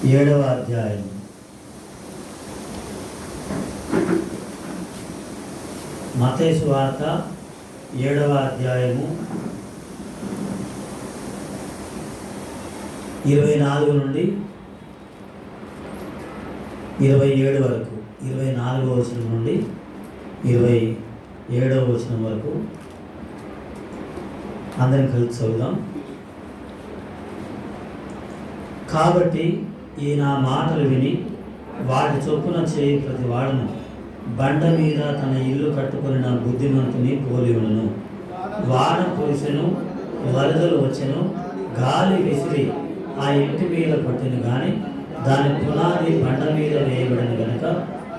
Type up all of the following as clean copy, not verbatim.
7వ అధ్యాయం. మత్తయి సువార్త 7వ అధ్యాయము 24 నుండి 27 వరకు, 24వ వచనం నుండి 27వ వచనం వరకు అందరం కలిసి చదువుదాం. కాబట్టి ఈ నా మాటలు విని వాటి చొప్పున చేయి ప్రతి వాడును బండ మీద తన ఇల్లు కట్టుకుని నా బుద్ధిమంతుని పోలి ఉండును. వాన కురిసెను, వరదలు వచ్చెను, గాలి విసిరి ఆ ఇంటి మీద పట్టిను, కానీ దాని పునాది బండ మీద వేయబడిన గనుక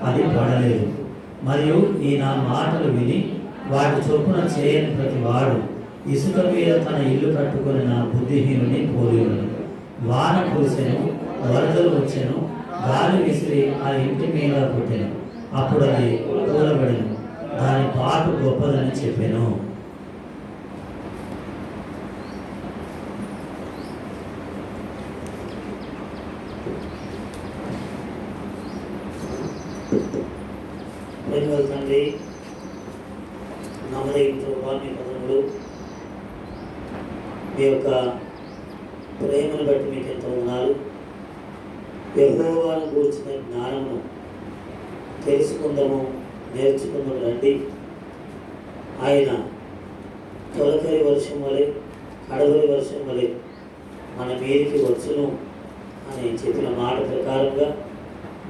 అది పడలేదు. మరియు ఈ నా మాటలు విని వాటి చొప్పున చేయని ప్రతి వాడు ఇసుక మీద తన ఇల్లు కట్టుకుని నా బుద్ధిహీనుని పోలి ఉండును. వాన కురిసెను, వరదలు వచ్చెను, గాలి విసిరి ఆ ఇంటి మీద పుట్టెను, అప్పుడు అది కూలబడెను, దాని పాటు గొప్పదని చెప్పాను. తండ్రి, నమ్మదగిన మీ పదములు, మీ యొక్క ప్రేమను బట్టి మీకు ఎంతో ఉన్నారు. యెహోవాను గూర్చిన జ్ఞానము తెలుసుకుందాము, నేర్చుకుందాము రండి. ఆయన తొలకరి వర్షం వలె, కడవరి వర్షం వలె మన మీదికి వచ్చును అని చెప్పిన మాట ప్రకారంగా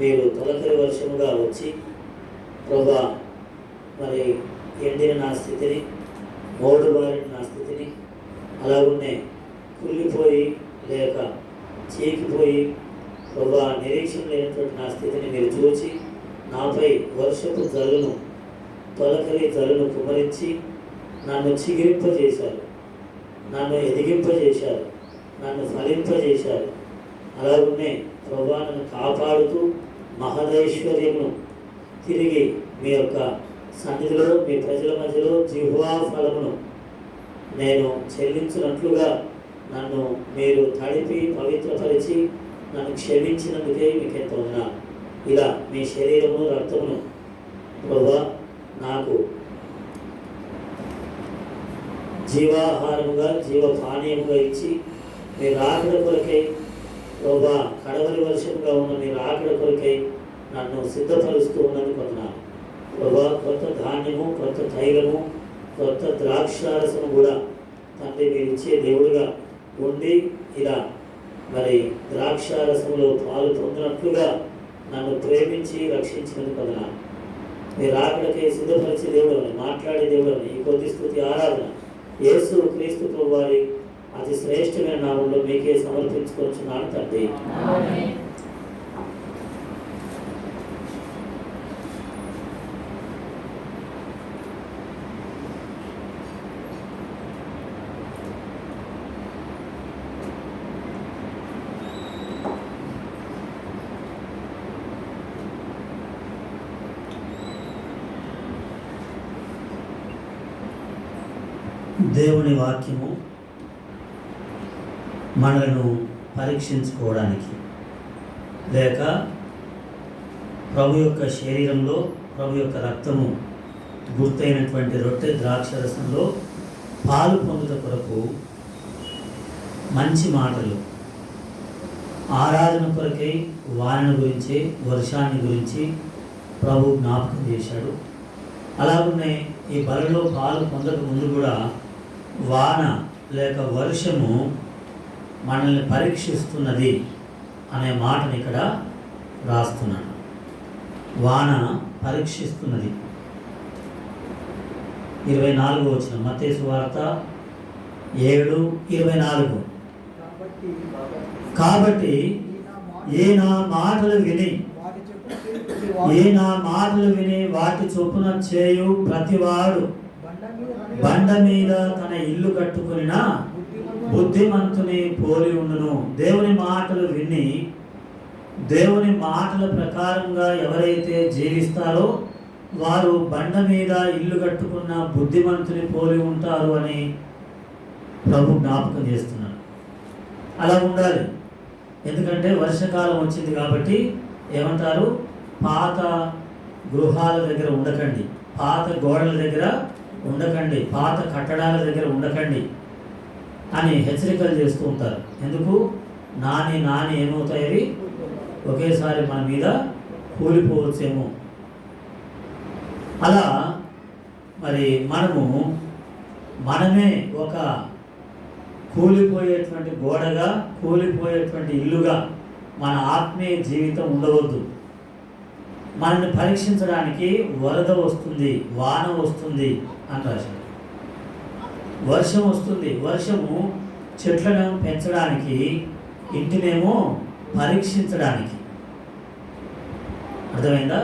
మీరు తొలకరి వర్షముగా వచ్చి, ప్రభా మరి ఎండిన నా స్థితిని, మోడుబారిన నా స్థితిని, అలాగున్నే కుళ్ళిపోయి లేక చీకిపోయి ప్రభా నిరీక్షణ లేనటువంటి నా స్థితిని మీరు చూచి నాపై వర్షపు జల్లును, తొలకరి జల్లును కుమరించి నన్ను చిగిరింపజేశారు, నన్ను ఎదిగింపజేశారు, నన్ను ఫలింపజేశారు. అలాగున్నే ప్రభా నన్ను కాపాడుతూ మహదైశ్వర్యమును తిరిగి మీ యొక్క సన్నిధిలో, మీ ప్రజల మధ్యలో జిహ్వా ఫలమును నేను చెల్లించినట్లుగా నన్ను మీరు తడిపి పవిత్రపరిచి నన్ను క్షమించినందుకే మీకు ఎంతో ఉన్నాను. ఇలా మీ శరీరము రక్తమును ప్రభా నాకు జీవాహారముగా, జీవపానీయముగా ఇచ్చి మీ రాకడ కొరకై ప్రభా కడవరి వర్షముగా ఉన్న మీ రాకడ కొరకై నన్ను సిద్ధపరుస్తూ ఉన్నది కొన్నాను. ప్రభా కొత్త ధాన్యము, కొత్త తైలము, కొత్త ద్రాక్షారసము కూడా తండ్రి మీరు ఇచ్చే దేవుడుగా ఉండి ఇలా మరి ద్రాక్షారసంలో పాలు పొందినట్లుగా నన్ను ప్రేమించి రక్షించినందుకు కొన్నాను. మీరు ఆకలికే సిద్ధపరిచే దేవుడు అని, మాట్లాడే దేవుడు అని, ఈ కొద్ది స్తుతి ఆరాధన యేసు క్రీస్తు ప్రభు వారి అతి శ్రేష్టమైన నామంలో మీకే సమర్పించుకొచ్చున్నాను తండ్రి. దేవుని వాక్యము మనలను పరీక్షించుకోవడానికి, లేక ప్రభు యొక్క శరీరంలో ప్రభు యొక్క రక్తము గుర్తైనటువంటి రొట్టె ద్రాక్షరసంలో పాలు పొందుట కొరకు మంచి మాటలు, ఆరాధన కొరకై వానను గురించి, వర్షాన్ని గురించి ప్రభు జ్ఞాపకం చేశాడు. అలాగనే ఈ బలలో పాలు పొందక ముందు కూడా వాన లేక వర్షము మనల్ని పరీక్షిస్తున్నది అనే మాటని ఇక్కడ రాస్తున్నాడు. వాన పరీక్షిస్తున్నది. 24వ వచనం, మత్తయి సువార్త 7:24. కాబట్టి ఏ నా మాటలు విని వాటి చొప్పున చేయు ప్రతివాడు బండ మీద తన ఇల్లు కట్టుకునిన బుద్ధిమంతుని పోలి ఉండును. దేవుని మాటలు విని దేవుని మాటల ప్రకారంగా ఎవరైతే జీవిస్తారో వారు బండ మీద ఇల్లు కట్టుకున్న బుద్ధిమంతుని పోలి ఉంటారు అని ప్రభు జ్ఞాపకం చేస్తున్నాడు. అలా ఉండాలి. ఎందుకంటే వర్షాకాలం వచ్చింది కాబట్టి ఏమంటారు, పాత గృహాల దగ్గర ఉండకండి, పాత గోడల దగ్గర ఉండకండి, పాత కట్టడాల దగ్గర ఉండకండి అని హెచ్చరికలు చేస్తూ ఉంటారు. ఎందుకు? నాని ఏమవుతాయి, ఒకేసారి మన మీద కూలిపోవచ్చేమో. అలా మరి మనమే ఒక కూలిపోయేటువంటి గోడగా, కూలిపోయేటువంటి ఇల్లుగా మన ఆత్మీయ జీవితం ఉండవద్దు. మనల్ని పరీక్షించడానికి వరద వస్తుంది, వాన వస్తుంది అని రాశారు. వర్షం వస్తుంది. వర్షము చెట్లను పెంచడానికి, ఇంటినేమో పరీక్షించడానికి. అర్థమైందా?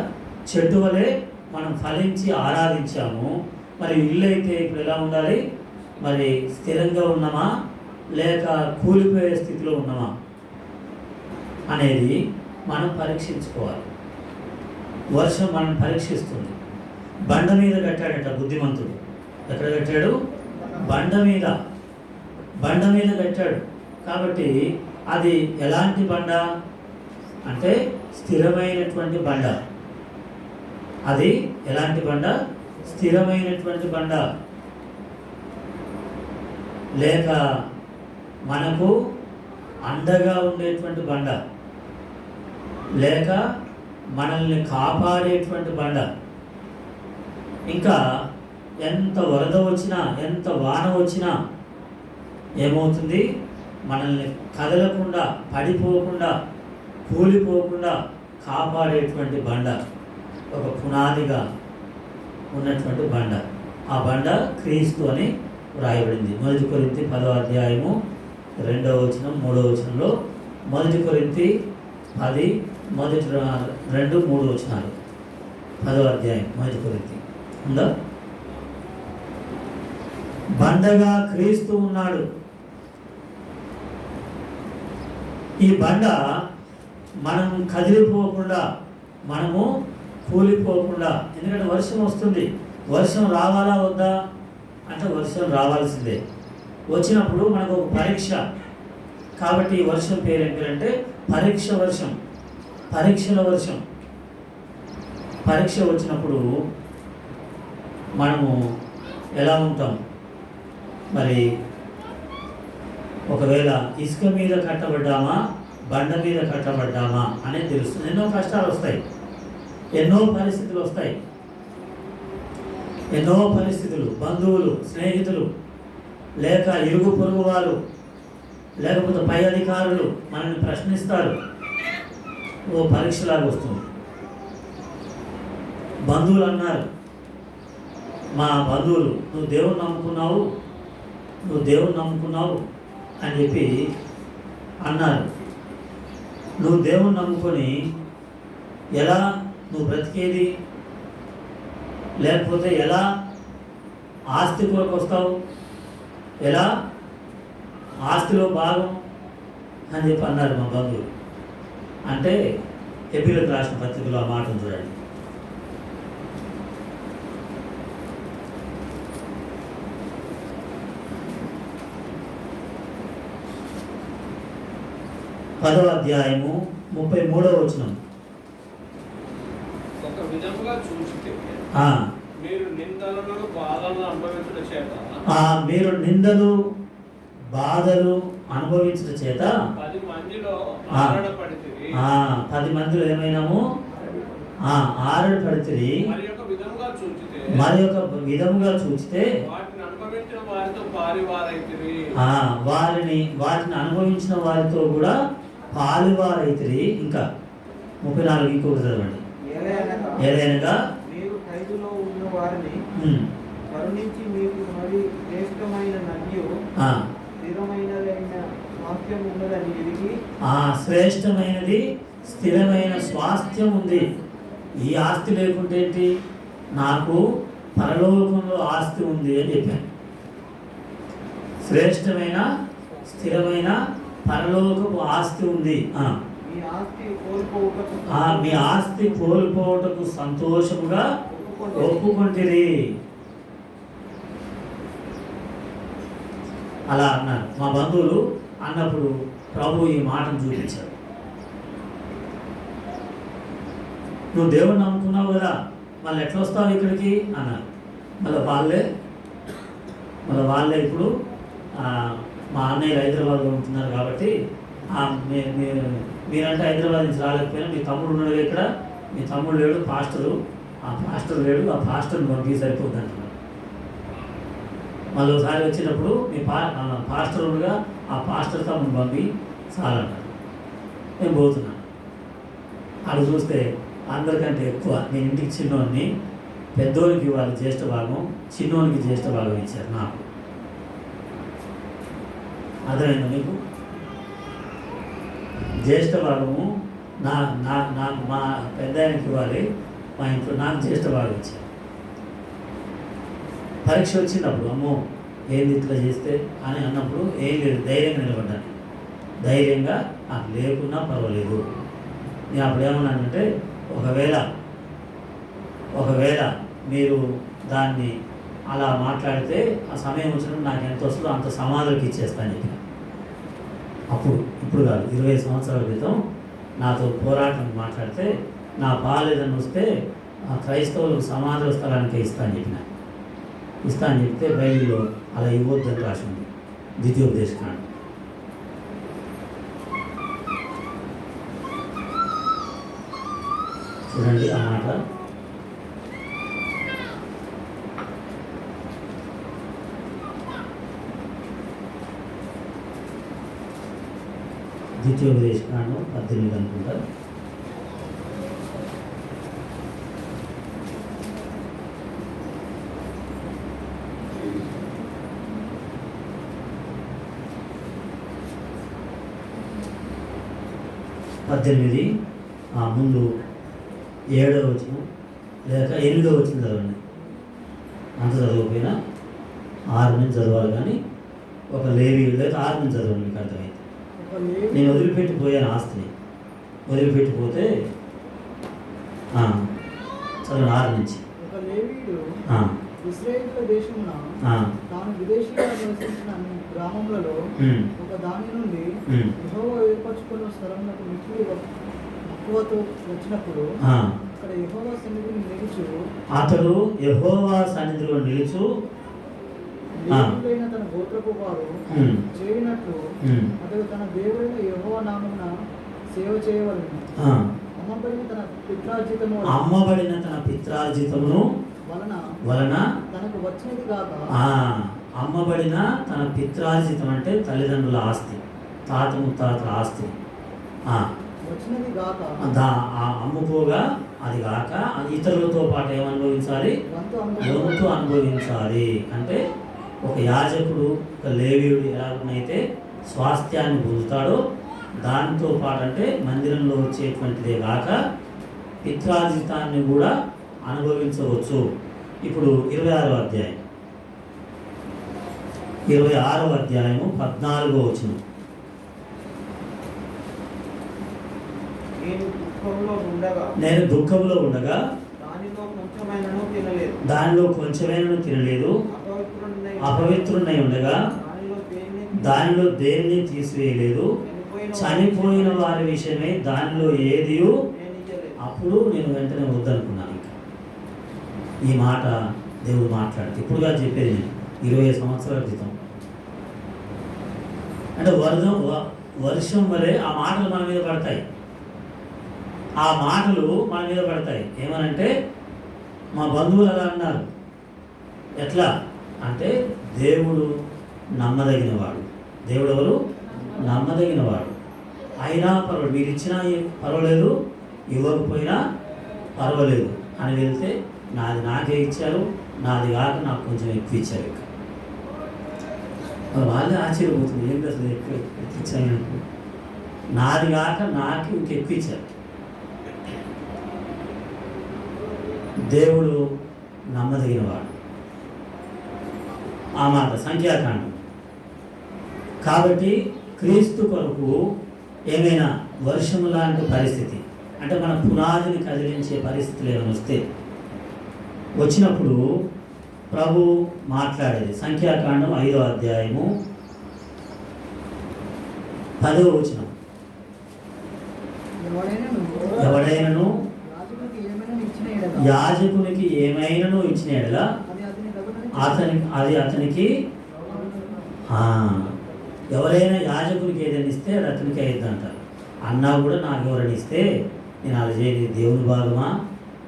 చెట్టు వలె మనం ఫలించి ఆరాధించాము. మరి ఇల్లు అయితే ఇప్పుడు ఎలా ఉండాలి? మరి స్థిరంగా ఉన్నామా లేక కూలిపోయే స్థితిలో ఉన్నామా అనేది మనం పరీక్షించుకోవాలి. వర్షం మనం పరీక్షిస్తుంది. బండ మీద కట్టాడట బుద్ధిమంతుడు. ఎక్కడ కట్టాడు? బండ మీద కట్టాడు. కాబట్టి అది ఎలాంటి బండ అంటే స్థిరమైనటువంటి బండ. అది ఎలాంటి బండ? స్థిరమైనటువంటి బండ. లేక మనకు అండగా ఉండేటువంటి బండ, లేక మనల్ని కాపాడేటువంటి బండ. ఇంకా ఎంత వరద వచ్చినా, ఎంత వాన వచ్చినా ఏమవుతుంది? మనల్ని కదలకుండా, పడిపోకుండా, కూలిపోకుండా కాపాడేటువంటి బండ, ఒక పునాదిగా ఉన్నటువంటి బండ. ఆ బండ క్రీస్తు అని వ్రాయబడింది. 1 కొరింథీ 10వ అధ్యాయము 2వ వచనం 3వ వచనంలో. 1 కొరింథీ 10 మొదటి 2, 3 వచనాలు. 10వ అధ్యాయం 1 కొరింథీ ఉందా? బండగా క్రీస్తు ఉన్నాడు. ఈ బండ మనం కదిలిపోకుండా, మనము కూలిపోకుండా. ఎందుకంటే వర్షం వస్తుంది. వర్షం రావాలా వద్దా అంటే వర్షం రావాల్సిందే. వచ్చినప్పుడు మనకు ఒక పరీక్ష. కాబట్టి ఈ వర్షం పేరు ఏంటంటే పరీక్ష వర్షం, పరీక్షల వర్షం. పరీక్ష వచ్చినప్పుడు మనము ఎలా ఉంటాం? మరి ఒకవేళ ఇసుక మీద కట్టబడ్డామా, బండ మీద కట్టబడ్డామా అనేది తెలుస్తుంది. ఎన్నో కష్టాలు వస్తాయి, ఎన్నో పరిస్థితులు వస్తాయి. ఎన్నో పరిస్థితులు, బంధువులు, స్నేహితులు, లేక ఇరుగు పొరుగు వారు, లేకపోతే పై అధికారులు మనల్ని ప్రశ్నిస్తారు. ఓ పరీక్షలాగా వస్తుంది. బంధువులు అన్నారు, మా బంధువులు, నువ్వు దేవుని నమ్ముకున్నావు అని చెప్పి అన్నారు. నువ్వు దేవుని నమ్ముకొని ఎలా నువ్వు బ్రతికేది? లేకపోతే ఎలా ఆస్తి కొరకు వస్తావు? ఎలా ఆస్తిలో భాగం అని చెప్పి అన్నారు మా బంధువులు. అంటే హెబ్రీయులకు రాసిన పత్రికలో ఆ మాటను చూడండి. పదవ అధ్యాయము 33వ వచనం. ఒక విధముగా చూచితే మీరు నిందలను బాధలను అనుభవించుట చేత, మీరు నిందలు బాధలు అనుభవించడం చేత 10 మందిలో ఆరడపడితిరి. 10 మందిలో ఏమైనాము? ఆరడపడితిరి. మరి ఒక విధముగా చూచితే వాటిని అనుభవించిన వారితో పాలివారైతిరి. వాటిని అనుభవించిన వారితో కూడా పాలువారైతిరి. ఇంకా 34 ఇంకొకటి చదవండి. ఏదైనా మీరు ఖైదులో ఉన్న వారిని కరుణించి మీకు మరి శ్రేష్టమైన నన్యు స్థిరమైనదైన స్వాస్థ్యం ఉన్నదని ఎరిగి. శ్రేష్టమైనది స్థిరమైన స్వాస్థ్యం ఉంది. ఈ ఆస్తి లేకుంటే ఏంటి? నాకు పరలోకంలో ఆస్తి ఉంది అని చెప్పాను. శ్రేష్టమైన స్థిరమైన పరలోకపు ఆస్తి ఉంది. మీ ఆస్తి కోల్పోవటకు సంతోషముగా ఒప్పుకుంటిరి. అలా అన్నారు మా బంధువులు. అన్నప్పుడు ప్రభు ఈ మాటను చూపించాడు. నువ్వు దేవుడిని నమ్ముకున్నావు కదా, మళ్ళీ ఎట్లా వస్తావు ఇక్కడికి అన్నారు. మళ్ళీ వాళ్ళే ఇప్పుడు మా అన్నయ్య హైదరాబాద్లో ఉంటున్నారు కాబట్టి మీరంటే హైదరాబాద్ నుంచి రాలేకపోయినా మీ తమ్ముడు ఉన్నాడు ఇక్కడ, మీ తమ్ముడు లేడు, ఆ పాస్టర్ లేడు, ఆ పాస్టర్ని పంపి సరిపోద్ది అంటున్నారు. మళ్ళీ ఒకసారి వచ్చినప్పుడు మీ పాస్టర్ ఉండగా ఆ పాస్టర్ తమ్ముని పంపి చాలన్నారు. నేను పోతున్నాను. అక్కడ చూస్తే అందరికంటే ఎక్కువ నేను ఇంటికి చిన్నోడిని, పెద్దోడికి ఇవ్వాలి జ్యేష్ఠ భాగం, చిన్నోడికి జ్యేష్ఠ భాగం ఇచ్చారు నాకు. అర్థమైందా మీకు? జ్యేష్ఠ భాగము నాకు మా పెద్ద ఆయనకి ఇవ్వాలి, మా ఇంట్లో నాకు జ్యేష్ఠ భాగం ఇచ్చారు. పరీక్ష వచ్చినప్పుడు అమ్మో ఏంది ఇట్లా చేస్తే అని అన్నప్పుడు ఏం లేదు, ధైర్యంగా నిలబడ్డాను. ధైర్యంగా నాకు లేకున్నా పర్వాలేదు. నేను అప్పుడు ఏమన్నానంటే ఒకవేళ మీరు దాన్ని అలా మాట్లాడితే ఆ సమయం వచ్చినప్పుడు నాకు ఎంత వస్తుందో అంత సమాధులకు ఇచ్చేస్తాను చెప్పిన. ఇప్పుడు కాదు, 20 సంవత్సరాల క్రితం నాతో పోరాటం మాట్లాడితే నా బాలేదని వస్తే ఆ క్రైస్తవులకు సమాధుల స్థలానికే ఇస్తాను చెప్తే బైబిల్లో అలా ఇవ్వద్దని రాసి ఉంది, ద్వితీయోపదేశకాండం. చూడండి ఆ మాట. ద్వితీయోపదేశకాండం 18 అనుకుంటా. ముందు 7వ వచనం లేక 8వ వచనం చదవండి. అంత చదవకపోయినా 6 నుంచి చదవాలి, కానీ ఒక లేవీయుడు లేదా 6 నుంచి చదవండి, మీకు అర్థమైంది. నేను వదిలిపెట్టిపోయాను ఆస్తిని, వదిలిపెట్టిపోతే చదవండి 6 నుంచి. ఒక లేవీయుడు ఇశ్రాయేలు దేశమున తాను విదేశీగా నివసించిన గ్రామములలో ఒక దాని నుండి యెహోవా ఏర్పరచుకున్న స్థలమునకు మక్కువతో వచ్చినప్పుడు అక్కడ యెహోవా సన్నిధిని నిలుచు అతడు యెహోవా సన్నిధిలో నిలుచు దేవుడైన తన గోత్రపు వారు చేయనట్లు అతడు తన దేవుడైన యెహోవా నామమున సేవ చేయవలెను. అమ్మబడిన తన పిత్రార్జితమును వలన తనకు వచ్చినది కాక. అమ్మబడిన తన పిత్రార్జితం అంటే తల్లిదండ్రుల ఆస్తి, తాత ముత్తాతల ఆస్తి వచ్చినది కాక, అమ్ముకోగా అది కాక ఇతరులతో పాటు ఏమనుభవించాలి? వంతు అనుభవించాలి. అంటే ఒక యాజకుడు, ఒక లేవీయుడు ఎలాగైతే స్వాస్థ్యాన్ని పొందుతాడో దానితో పాటు అంటే మందిరంలో వచ్చేటువంటిదే కాక పిత్రార్జితాన్ని కూడా అనుభవించవచ్చు. ఇప్పుడు 26వ అధ్యాయం 14వ వచనం. నేను దుఃఖంలో ఉండగా దానిలో కొంచెమైనను తినలేదు, అపవిత్రున్నై ఉండగా దానిలో దేన్ని తీసివేయలేదు, చనిపోయిన వారి విషయమై దానిలో ఏదియు. అప్పుడు నేను వెంటనే వద్దనుకున్నాను. ఇంకా ఈ మాట దేవుడు మాట్లాడితే ఇప్పుడుగా చెప్పేది నేను 20 సంవత్సరాల క్రితం. అంటే వర్షం వలె ఆ మాటలు మన మీద పడతాయి. ఏమనంటే మా బంధువులు అలా అన్నారు. ఎట్లా అంటే దేవుడు నమ్మదగినవాడు. దేవుడు ఎవరు? నమ్మదగినవాడు. అయినా పర్వాలేదు, మీరు ఇచ్చినా పర్వాలేదు, ఇవ్వకపోయినా పర్వాలేదు అని వెళ్తే నాది నాకే ఇచ్చారు, నాది కాక నాకు కొంచెం ఎక్కువ ఇచ్చారు. ఇక వాళ్ళే ఆశ్చర్యపోతుంది, ఏంటి అసలు ఎక్కువ ఇచ్చాను, నాది కాక నాకు ఇంకెక్కువ ఇచ్చారు. దేవుడు నమ్మదగినవాడు. ఆ మాట సంఖ్యాకాండం. కాబట్టి క్రీస్తు కొరకు ఏమైనా వర్షం లాంటి పరిస్థితి అంటే మన పునాదిని కదిలించే పరిస్థితులు ఏమైనా వచ్చినప్పుడు ప్రభు మాట్లాడేది. సంఖ్యాకాండం 5వ అధ్యాయము 10వ వచనం. ఎవడైనను యాజకునికి ఏమైనాను ఇచ్చిన ఎడల అది అతనికి ఎవరైనా యాజకునికి ఏదైనా ఇస్తే అది అతనికి అయ్యిద్ది అంటారు. అన్నా కూడా నాకు ఎవరైనా ఇస్తే నేను అలా చేయలేదు, దేవుని భాగమా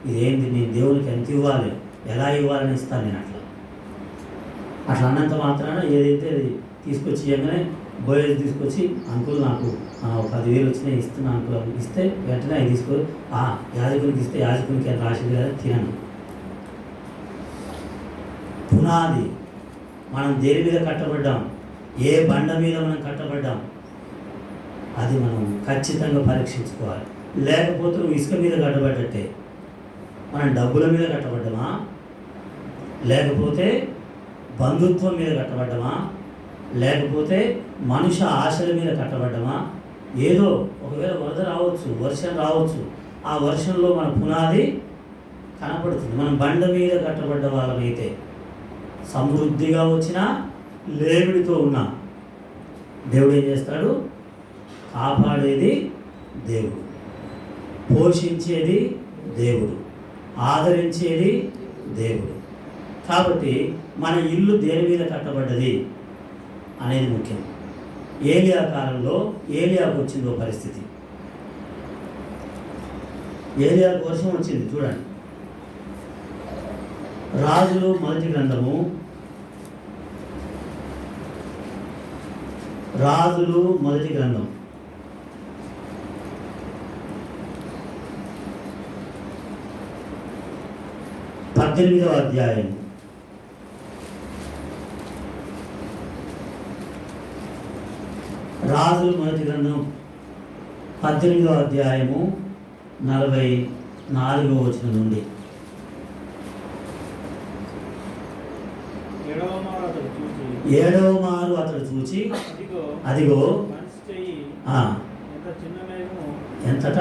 ఇదేంటి, నేను దేవునికి ఎంత ఇవ్వాలి, ఎలా ఇవ్వాలని ఇస్తాను నేను. అట్లా అన్నంత మాత్రాన ఏదైతే అది తీసుకొచ్చి ఇవ్వగానే బోయేది తీసుకొచ్చి అంకుల్ నాకు 10,000 వచ్చినాయి ఇస్తున్నా అంకుల్ ఇస్తే వెంటనే అవి తీసుకొని యాజకునికి ఇస్తే యాజకునికి ఎంత రాసింది కదా తినను. పునాది మనం దేని మీద కట్టబడ్డాం, ఏ బండ మీద మనం కట్టబడ్డాం, అది మనం ఖచ్చితంగా పరీక్షించుకోవాలి. లేకపోతే నువ్వు ఇసుక మీద కట్టబడ్డట్టే. మనం డబ్బుల మీద కట్టబడ్డామా, లేకపోతే బంధుత్వం మీద కట్టబడ్డామా, లేకపోతే మనుష్య ఆశల మీద కట్టబడ్డామా? ఏదో ఒకవేళ వరద రావచ్చు, వర్షం రావచ్చు, ఆ వర్షంలో మన పునాది కనపడుతుంది. మనం బండ మీద కట్టబడ్డ వాళ్ళమైతే సమృద్ధిగా వచ్చినా లేమిడితో ఉన్నా దేవుడు ఏం చేస్తాడు? కాపాడేది దేవుడు, పోషించేది దేవుడు, ఆదరించేది దేవుడు. కాబట్టి మన ఇల్లు దేని మీద కట్టబడ్డది అనేది ముఖ్యం. ఏలియా కాలంలో ఏలియాకు వచ్చిందో పరిస్థితి. ఏలియాకు వర్షం వచ్చింది చూడండి. రాజులు మొదటి గ్రంథము, రాజులు మొదటి గ్రంథం 18వ అధ్యాయం. రాజులు మొదటి గ్రంథం 18వ అధ్యాయము 44వ వచనం నుండి. 7వ మారు అతడు చూచి అదిగో ఎంతట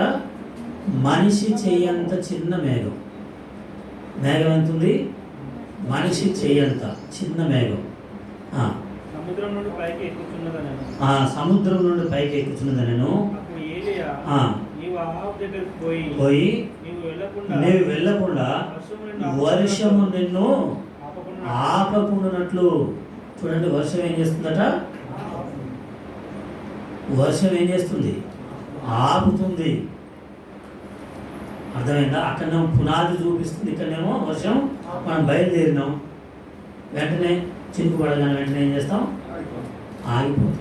మనిషి చెయ్యంత చిన్న మేఘం. మేఘం ఎంత ఉంది? మనిషి చెయ్యంత చిన్న మేఘం. సముద్రం నుండి పైకి ఎక్కుతున్నదనను. సముద్రం నుండి పైకి ఎక్కుతున్నదనను. పోయి నీవు వెళ్ళకుండా వర్షము నిన్ను ఆపకుండానట్లు. చూడండి, వర్షం ఏం చేస్తుందట? వర్షం ఏం చేస్తుంది? ఆపుతుంది. అర్థమైందా? అక్కడనేమో పునాది చూపిస్తుంది, ఇక్కడనేమో వర్షం. మనం బయలుదేరినాం, వెంటనే చినుకు పడగానే వెంటనే ఏం చేస్తాం? ఆగిపోతుంది.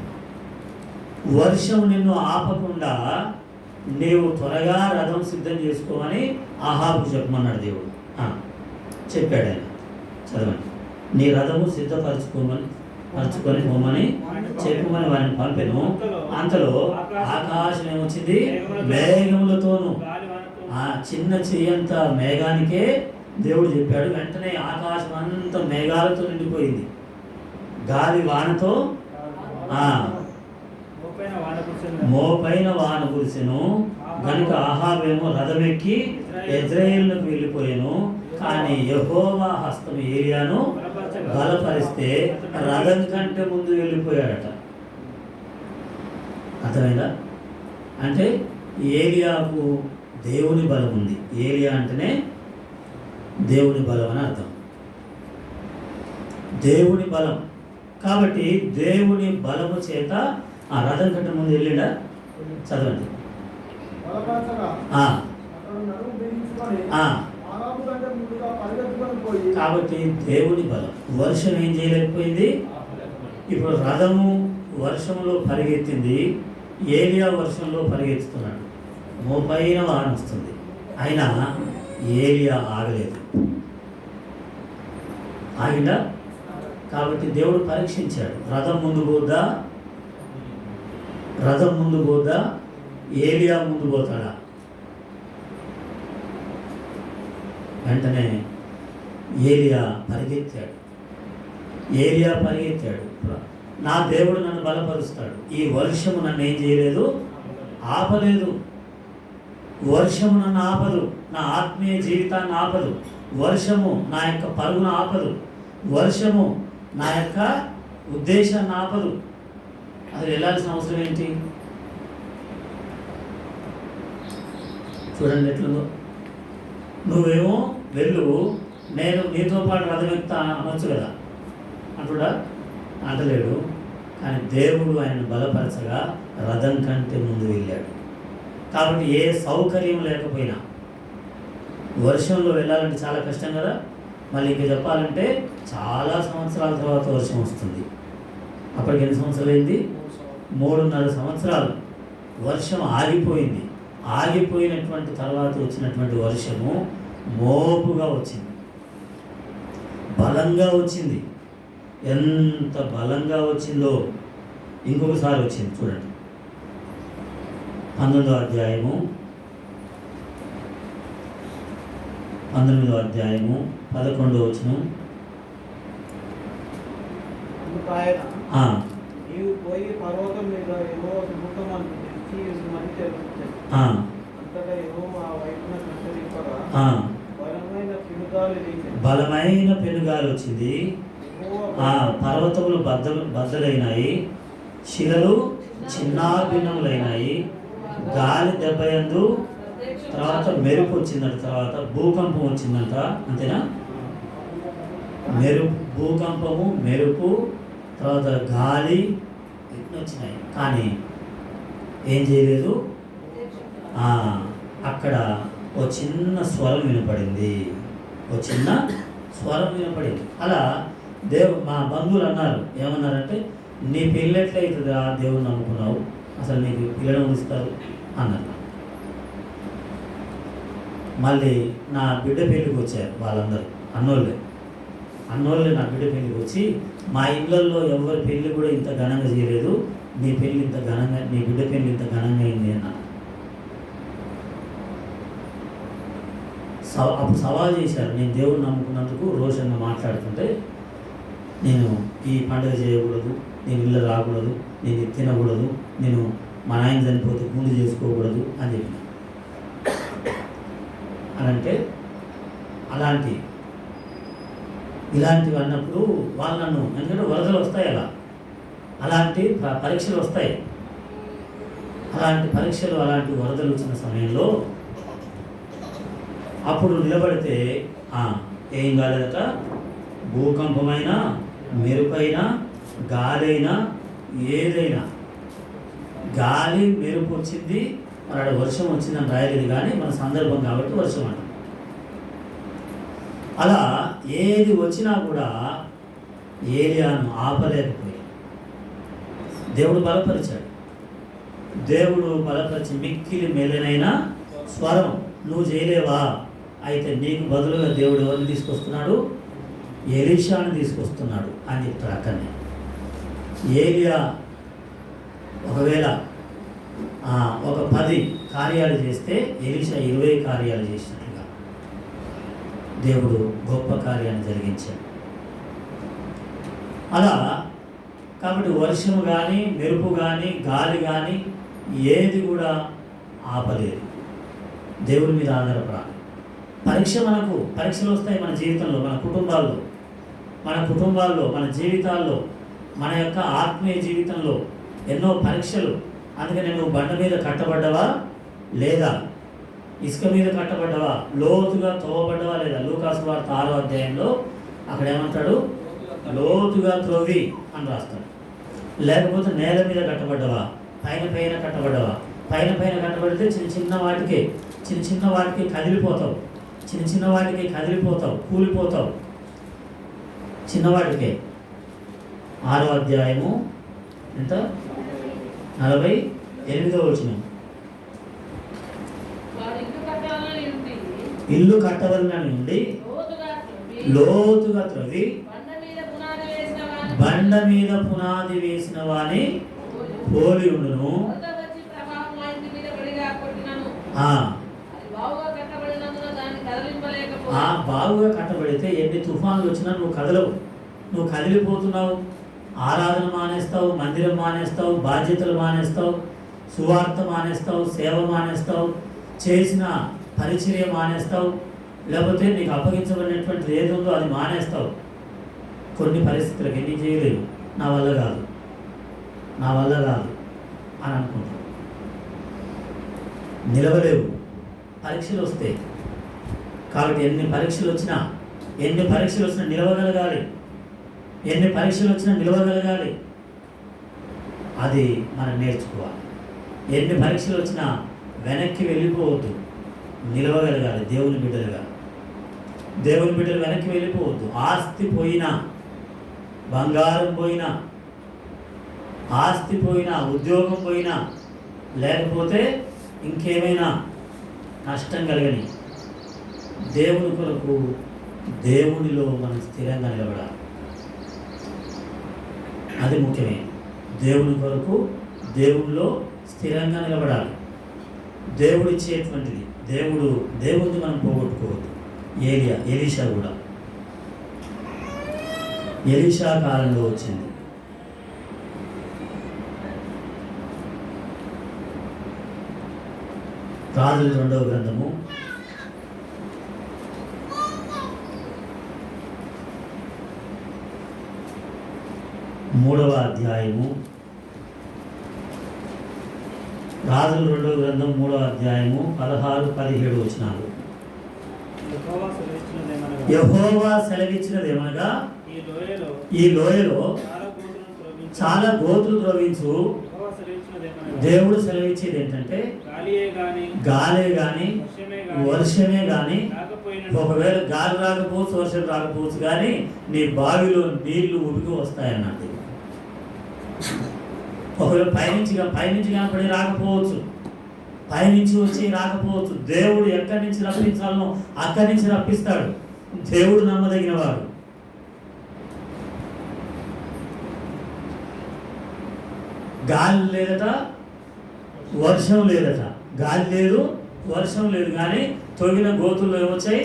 వర్షం నిన్ను ఆపకుండా నీవు త్వరగా రథం సిద్ధం చేసుకోమని ఆహాబుకు చెప్పమన్నాడు దేవుడు. చెప్పాడు ఆయన. చదవండి. నీ రథము పరుచుకొని పోమని చెప్పమని వారిని పంపెను. అంతలో ఆకాశం ఏమొచ్చింది? మేఘములతోను. ఆ చిన్న చెయ్యంత మేఘానికే దేవుడు చెప్పాడు. వెంటనే ఆకాశం అంతా మేఘాలతో నిండిపోయింది, గాలి వానతో. మోపైన వాన కురిసెను గనుక అహాబేమో రథమెక్కి యెజ్రెయేలునకు వెళ్ళిపోయాను. కానీ యెహోవా హస్తం ఏలియాను బలపరిస్తే రథం కంటే ముందు వెళ్ళిపోయాడట. అర్థమైందా? అంటే ఏలియాకు దేవుని బలం ఉంది. ఏలియా అంటేనే దేవుని బలం అని అర్థం. దేవుని బలం. కాబట్టి దేవుని బలము చేత ఆ రథం కంటే ముందు వెళ్ళాడా? చదవండి. కాబట్టి దేవుని బలం. వర్షం ఏం చేయలేకపోయింది. ఇప్పుడు రథము వర్షంలో పరిగెత్తింది, ఏలియా వర్షంలో పరిగెత్తుతున్నాడు. మోపైన వాన వస్తుంది, అయినా ఏలియా ఆగలేదు. ఆగిందా? కాబట్టి దేవుడు పరీక్షించాడు. రథం ముందు పోద్దా, ఏలియా ముందు పోతాడా? వెంటనే ఏలియా పరిగెత్తాడు. నా దేవుడు నన్ను బలపరుస్తాడు. ఈ వర్షము నన్ను ఏం చేయలేదు? ఆపలేదు. వర్షము నన్ను ఆపదు, నా ఆత్మీయ జీవితాన్ని ఆపదు. వర్షము నా యొక్క పరుగును ఆపదు. వర్షము నా యొక్క ఉద్దేశాన్ని ఆపదు. అది వెళ్ళాల్సిన అవసరం ఏంటి? చూడండి ఎట్లుందో. నువ్వేమో వెళ్ళు, నేను నీతో పాటు రథం ఎక్కుతా అనొచ్చు కదా అంటుడా, అంటలేడు. కానీ దేవుడు ఆయన బలపరచగా రథం కంటే ముందు వెళ్ళాడు. కాబట్టి ఏ సౌకర్యం లేకపోయినా, వర్షంలో వెళ్ళాలంటే చాలా కష్టం కదా. మళ్ళీ ఇంకా చెప్పాలంటే చాలా సంవత్సరాల తర్వాత వర్షం వస్తుంది. అప్పటికి ఎన్ని సంవత్సరాలు అయింది? 3.5 సంవత్సరాలు వర్షం ఆగిపోయింది. ఆగిపోయినటువంటి తర్వాత వచ్చినటువంటి వర్షము మోపుగా వచ్చింది, బలంగా వచ్చింది. ఎంత బలంగా వచ్చిందో ఇంకొకసారి వచ్చింది. చూడండి 19వ అధ్యాయము 11వ వచనం. అందుకు ఆయన, ఆ, నీవు పోయి పర్వతం మీద యెహోవా సముఖమును తెరిచి మరి తెరుస్తాడు. ఆ, అంతటా యెహోవా ఆ వైపున సంచరింపగా ఆ, బలమైన పిడుగాలి లేచింది. బలమైన పెనుగాలి వచ్చింది. ఆ పర్వతములు బద్దలైనాయి, శిలలు చిన్నాభిన్నములైనాయి. గాలి దెబ్బయందు తర్వాత మెరుపు వచ్చిందంట, తర్వాత భూకంపం వచ్చిందంట. అంతేనా? భూకంపము, మెరుపు, తర్వాత గాలి ఇట్లా వచ్చినాయి. కానీ ఏం చేయలేదు. అక్కడ ఓ చిన్న స్వరం వినపడింది, ఓ చిన్న స్వరం వినపడింది. అలా మా బంధువులు అన్నారు, ఏమన్నారంటే, నీ పెళ్ళి ఎట్లయితుంది, ఆ దేవుని నమ్ముకున్నావు, అసలు నీకు పిల్లలు ఇస్తారు అన్నారు. మళ్ళీ నా బిడ్డ పెళ్ళికి వచ్చారు వాళ్ళందరూ, అన్నోళ్ళే నా బిడ్డ పెళ్ళికి వచ్చి, మా ఇళ్ళల్లో ఎవరి పెళ్ళి కూడా ఇంత ఘనంగా చేయలేదు, నీ పెళ్ళి ఇంత ఘనంగా, నీ బిడ్డ పెళ్ళి ఇంత ఘనంగా అయింది అన్నారు. అప్పుడు సవాల్ చేశారు. నేను దేవుని నమ్ముకున్నందుకు రోషంగా మాట్లాడుతుంటే, నేను ఈ పండుగ చేయకూడదు, నేను ఇల్లు రాకూడదు, నేను తినకూడదు, నేను మా నాయన చనిపోతే గుండు చేసుకోకూడదు అని చెప్పిన. అని అంటే ఇలాంటివి అన్నప్పుడు వాళ్ళు నన్ను, ఎందుకంటే వరదలు వస్తాయి, అలాంటి పరీక్షలు వస్తాయి. అలాంటి పరీక్షలు, అలాంటి వరదలు వచ్చిన సమయంలో అప్పుడు నిలబడితే ఏం కాలేదట, భూకంపమైనా, మెరుపైనా, గాలైనా, ఏదైనా, గాలి మెరుపు వచ్చింది, మరి వర్షం వచ్చిందని రాయలేదు, కానీ మన సందర్భం కాబట్టి వర్షం అంట. అలా ఏది వచ్చినా కూడా ఏలియాను ఆపలేకపోయాడు. దేవుడు బలపరిచాడు. దేవుడు బలపరిచి మిక్కిలి మెల్లనైన స్వరం, నువ్వు చేయలేవా, అయితే నీకు బదులుగా దేవుడు ఎవరిని తీసుకొస్తున్నాడు, ఎలీషాను తీసుకొస్తున్నాడు అని చెప్తాడు. అక్కడనే ఏలియా ఒకవేళ ఒక 10 కార్యాలు చేస్తే ఎలీషా 20 కార్యాలు చేసినట్లుగా దేవుడు గొప్ప కార్యాన్ని జరిగించాడు. అలా కాబట్టి వర్షము కానీ, మెరుపు కానీ, గాలి కానీ ఏది కూడా ఆపలేదు. దేవుడి మీద ఆధారపడాలి. పరీక్షలు వస్తాయి మన జీవితంలో, మన కుటుంబాల్లో, మన జీవితాల్లో, మన యొక్క ఆత్మీయ జీవితంలో ఎన్నో పరీక్షలు. అందుకని నువ్వు బండ మీద కట్టబడ్డవా లేదా, ఇసుక మీద కట్టబడ్డవా, లోతుగా తోవబడ్డవా లేదా. లూకాసు వార్త 6వ అధ్యాయంలో అక్కడ ఏమంటాడు, లోతుగా త్రవ్వి అని రాస్తాడు. లేకపోతే నేల మీద కట్టబడ్డవా, పైన కట్టబడ్డవా. పైన కట్టబడితే చిన్న వాటికి కదిలిపోతావు, చిన్న వాటికి కదిలిపోతావు, కూలిపోతావు. చిన్నవాటికే 6వ అధ్యాయము ఎంత 48వ వచనం. ఇల్లు కట్టవలనని ఉండి లోతుగా త్రవ్వి బండ మీద పునాది వేసిన వాని పోలి ఉండును. బావుగా కట్టబడితే ఎన్ని తుఫాన్లు వచ్చినా నువ్వు కదలవు, నువ్వు కదిలిపోతున్నావు. ఆరాధన మానేస్తావు, మందిరం మానేస్తావు, బాధ్యతలు మానేస్తావు, సువార్త మానేస్తావు, సేవ మానేస్తావు, చేసిన పరిచర్య మానేస్తావు, లేకపోతే నీకు అప్పగించబడినటువంటి ఏదుందో అది మానేస్తావు. కొన్ని పరిస్థితులకు ఎన్ని చేయలేవు, నా వల్ల కాదు అని అనుకుంటావు, నిలవలేవు. పరీక్షలు వస్తాయి. కాబట్టి ఎన్ని పరీక్షలు వచ్చినా నిలవగలగాలి. ఎన్ని పరీక్షలు వచ్చినా నిలవగలగాలి. అది మనం నేర్చుకోవాలి. ఎన్ని పరీక్షలు వచ్చినా వెనక్కి వెళ్ళిపోవద్దు, నిలవగలగాలి. దేవుని బిడ్డలు వెనక్కి వెళ్ళిపోవద్దు. ఆస్తి పోయినా, బంగారం పోయినా, ఉద్యోగం పోయినా, లేకపోతే ఇంకేమైనా నష్టం కలగని, దేవుని కొరకు దేవునిలో మనం స్థిరంగా నిలబడాలి. అది ముఖ్యమే. దేవుని కొరకు దేవునిలో స్థిరంగా నిలబడాలి. దేవుడు ఇచ్చేటువంటిది, దేవుడిని మనం పోగొట్టుకోవద్దు. ఎలీషా కూడా ఎలీషా కాలంలో వచ్చింది. రాజుల 2వ గ్రంథము 3వ అధ్యాయము. రాజుల 2వ గ్రంథం 3వ అధ్యాయము 16-17 వచనాలు. యెహోవా సెలవిచ్చినదేమనగా, ఈ లోయలో చాలా గోతులు త్రవ్వించు. దేవుడు సెలవిచ్చేది ఏంటంటే, గాలే గాని వర్షమే గాని, ఒకవేళ గాలి రాకపోవచ్చు, వర్షం రాకపోవచ్చు, కానీ నీ బావిలో నీళ్లు ఉబికి వస్తాయన్నది. ఒకవేళ పైనుంచి కనపడి రాకపోవచ్చు, పైనుంచి వచ్చి రాకపోవచ్చు. దేవుడు ఎక్కడి నుంచి రప్పించాలనో అక్కడి నుంచి రప్పిస్తాడు. దేవుడు నమ్మదగిన వాడు. గాలి లేదట, వర్షం లేదట. గాలి లేదు, వర్షం లేదు, కానీ తొగిన గోతుల్లో ఏమొచ్చాయి?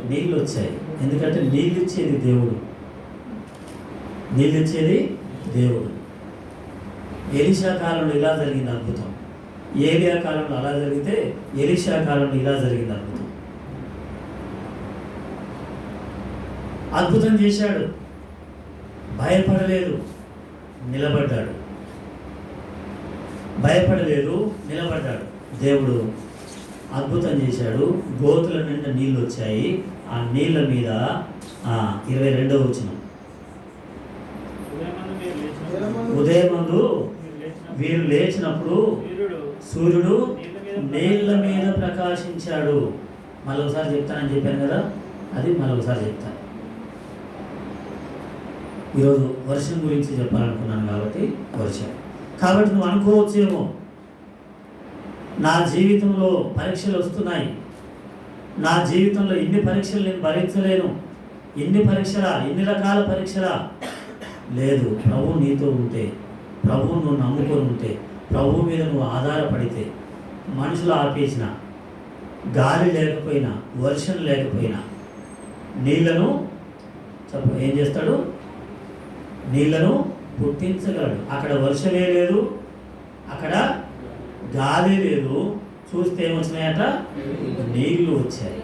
నీళ్ళు వచ్చాయి. ఎందుకంటే నీళ్ళు ఇచ్చేది దేవుడు. ఎలీషా కాలంలో ఇలా జరిగింది అద్భుతం. ఏలియా కాలంలో అలా జరిగితే ఎలీషా కాలంలో ఇలా జరిగింది అద్భుతం. అద్భుతం చేశాడు. భయపడలేదు, నిలబడ్డాడు. దేవుడు అద్భుతం చేశాడు. గోతుల నిండా నీళ్ళు వచ్చాయి. ఆ నీళ్ళ మీద 22వ వచనం, ఉదయమందు వీరు లేచినప్పుడు సూర్యుడు నీళ్ళ మీద ప్రకాశించాడు. మళ్ళొకసారి చెప్తానని చెప్పాను కదా, అది మళ్ళొకసారి చెప్తాను. ఈరోజు వర్షం గురించి చెప్పాలనుకున్నాను కాబట్టి నువ్వు అనుకోవచ్చేమో, నా జీవితంలో పరీక్షలు వస్తున్నాయి, నా జీవితంలో ఇన్ని పరీక్షలు నేను భరించలేను, ఇన్ని రకాల పరీక్షలా. లేదు, ప్రభువు నీతో ఉంటే, ప్రభువు నువ్వు నమ్ముకొని ఉంటే, ప్రభువు మీద నువ్వు ఆధారపడితే, మనుషులు ఆపేసిన, గాలి లేకపోయినా, వర్షం లేకపోయినా, నీళ్లను ఏం చేస్తాడు? నీళ్లను పుట్టించగలడు. అక్కడ వర్షమే లేదు, అక్కడ గాలి లేదు, చూస్తే ఏమొచ్చినాయట? నీళ్లు వచ్చాయి.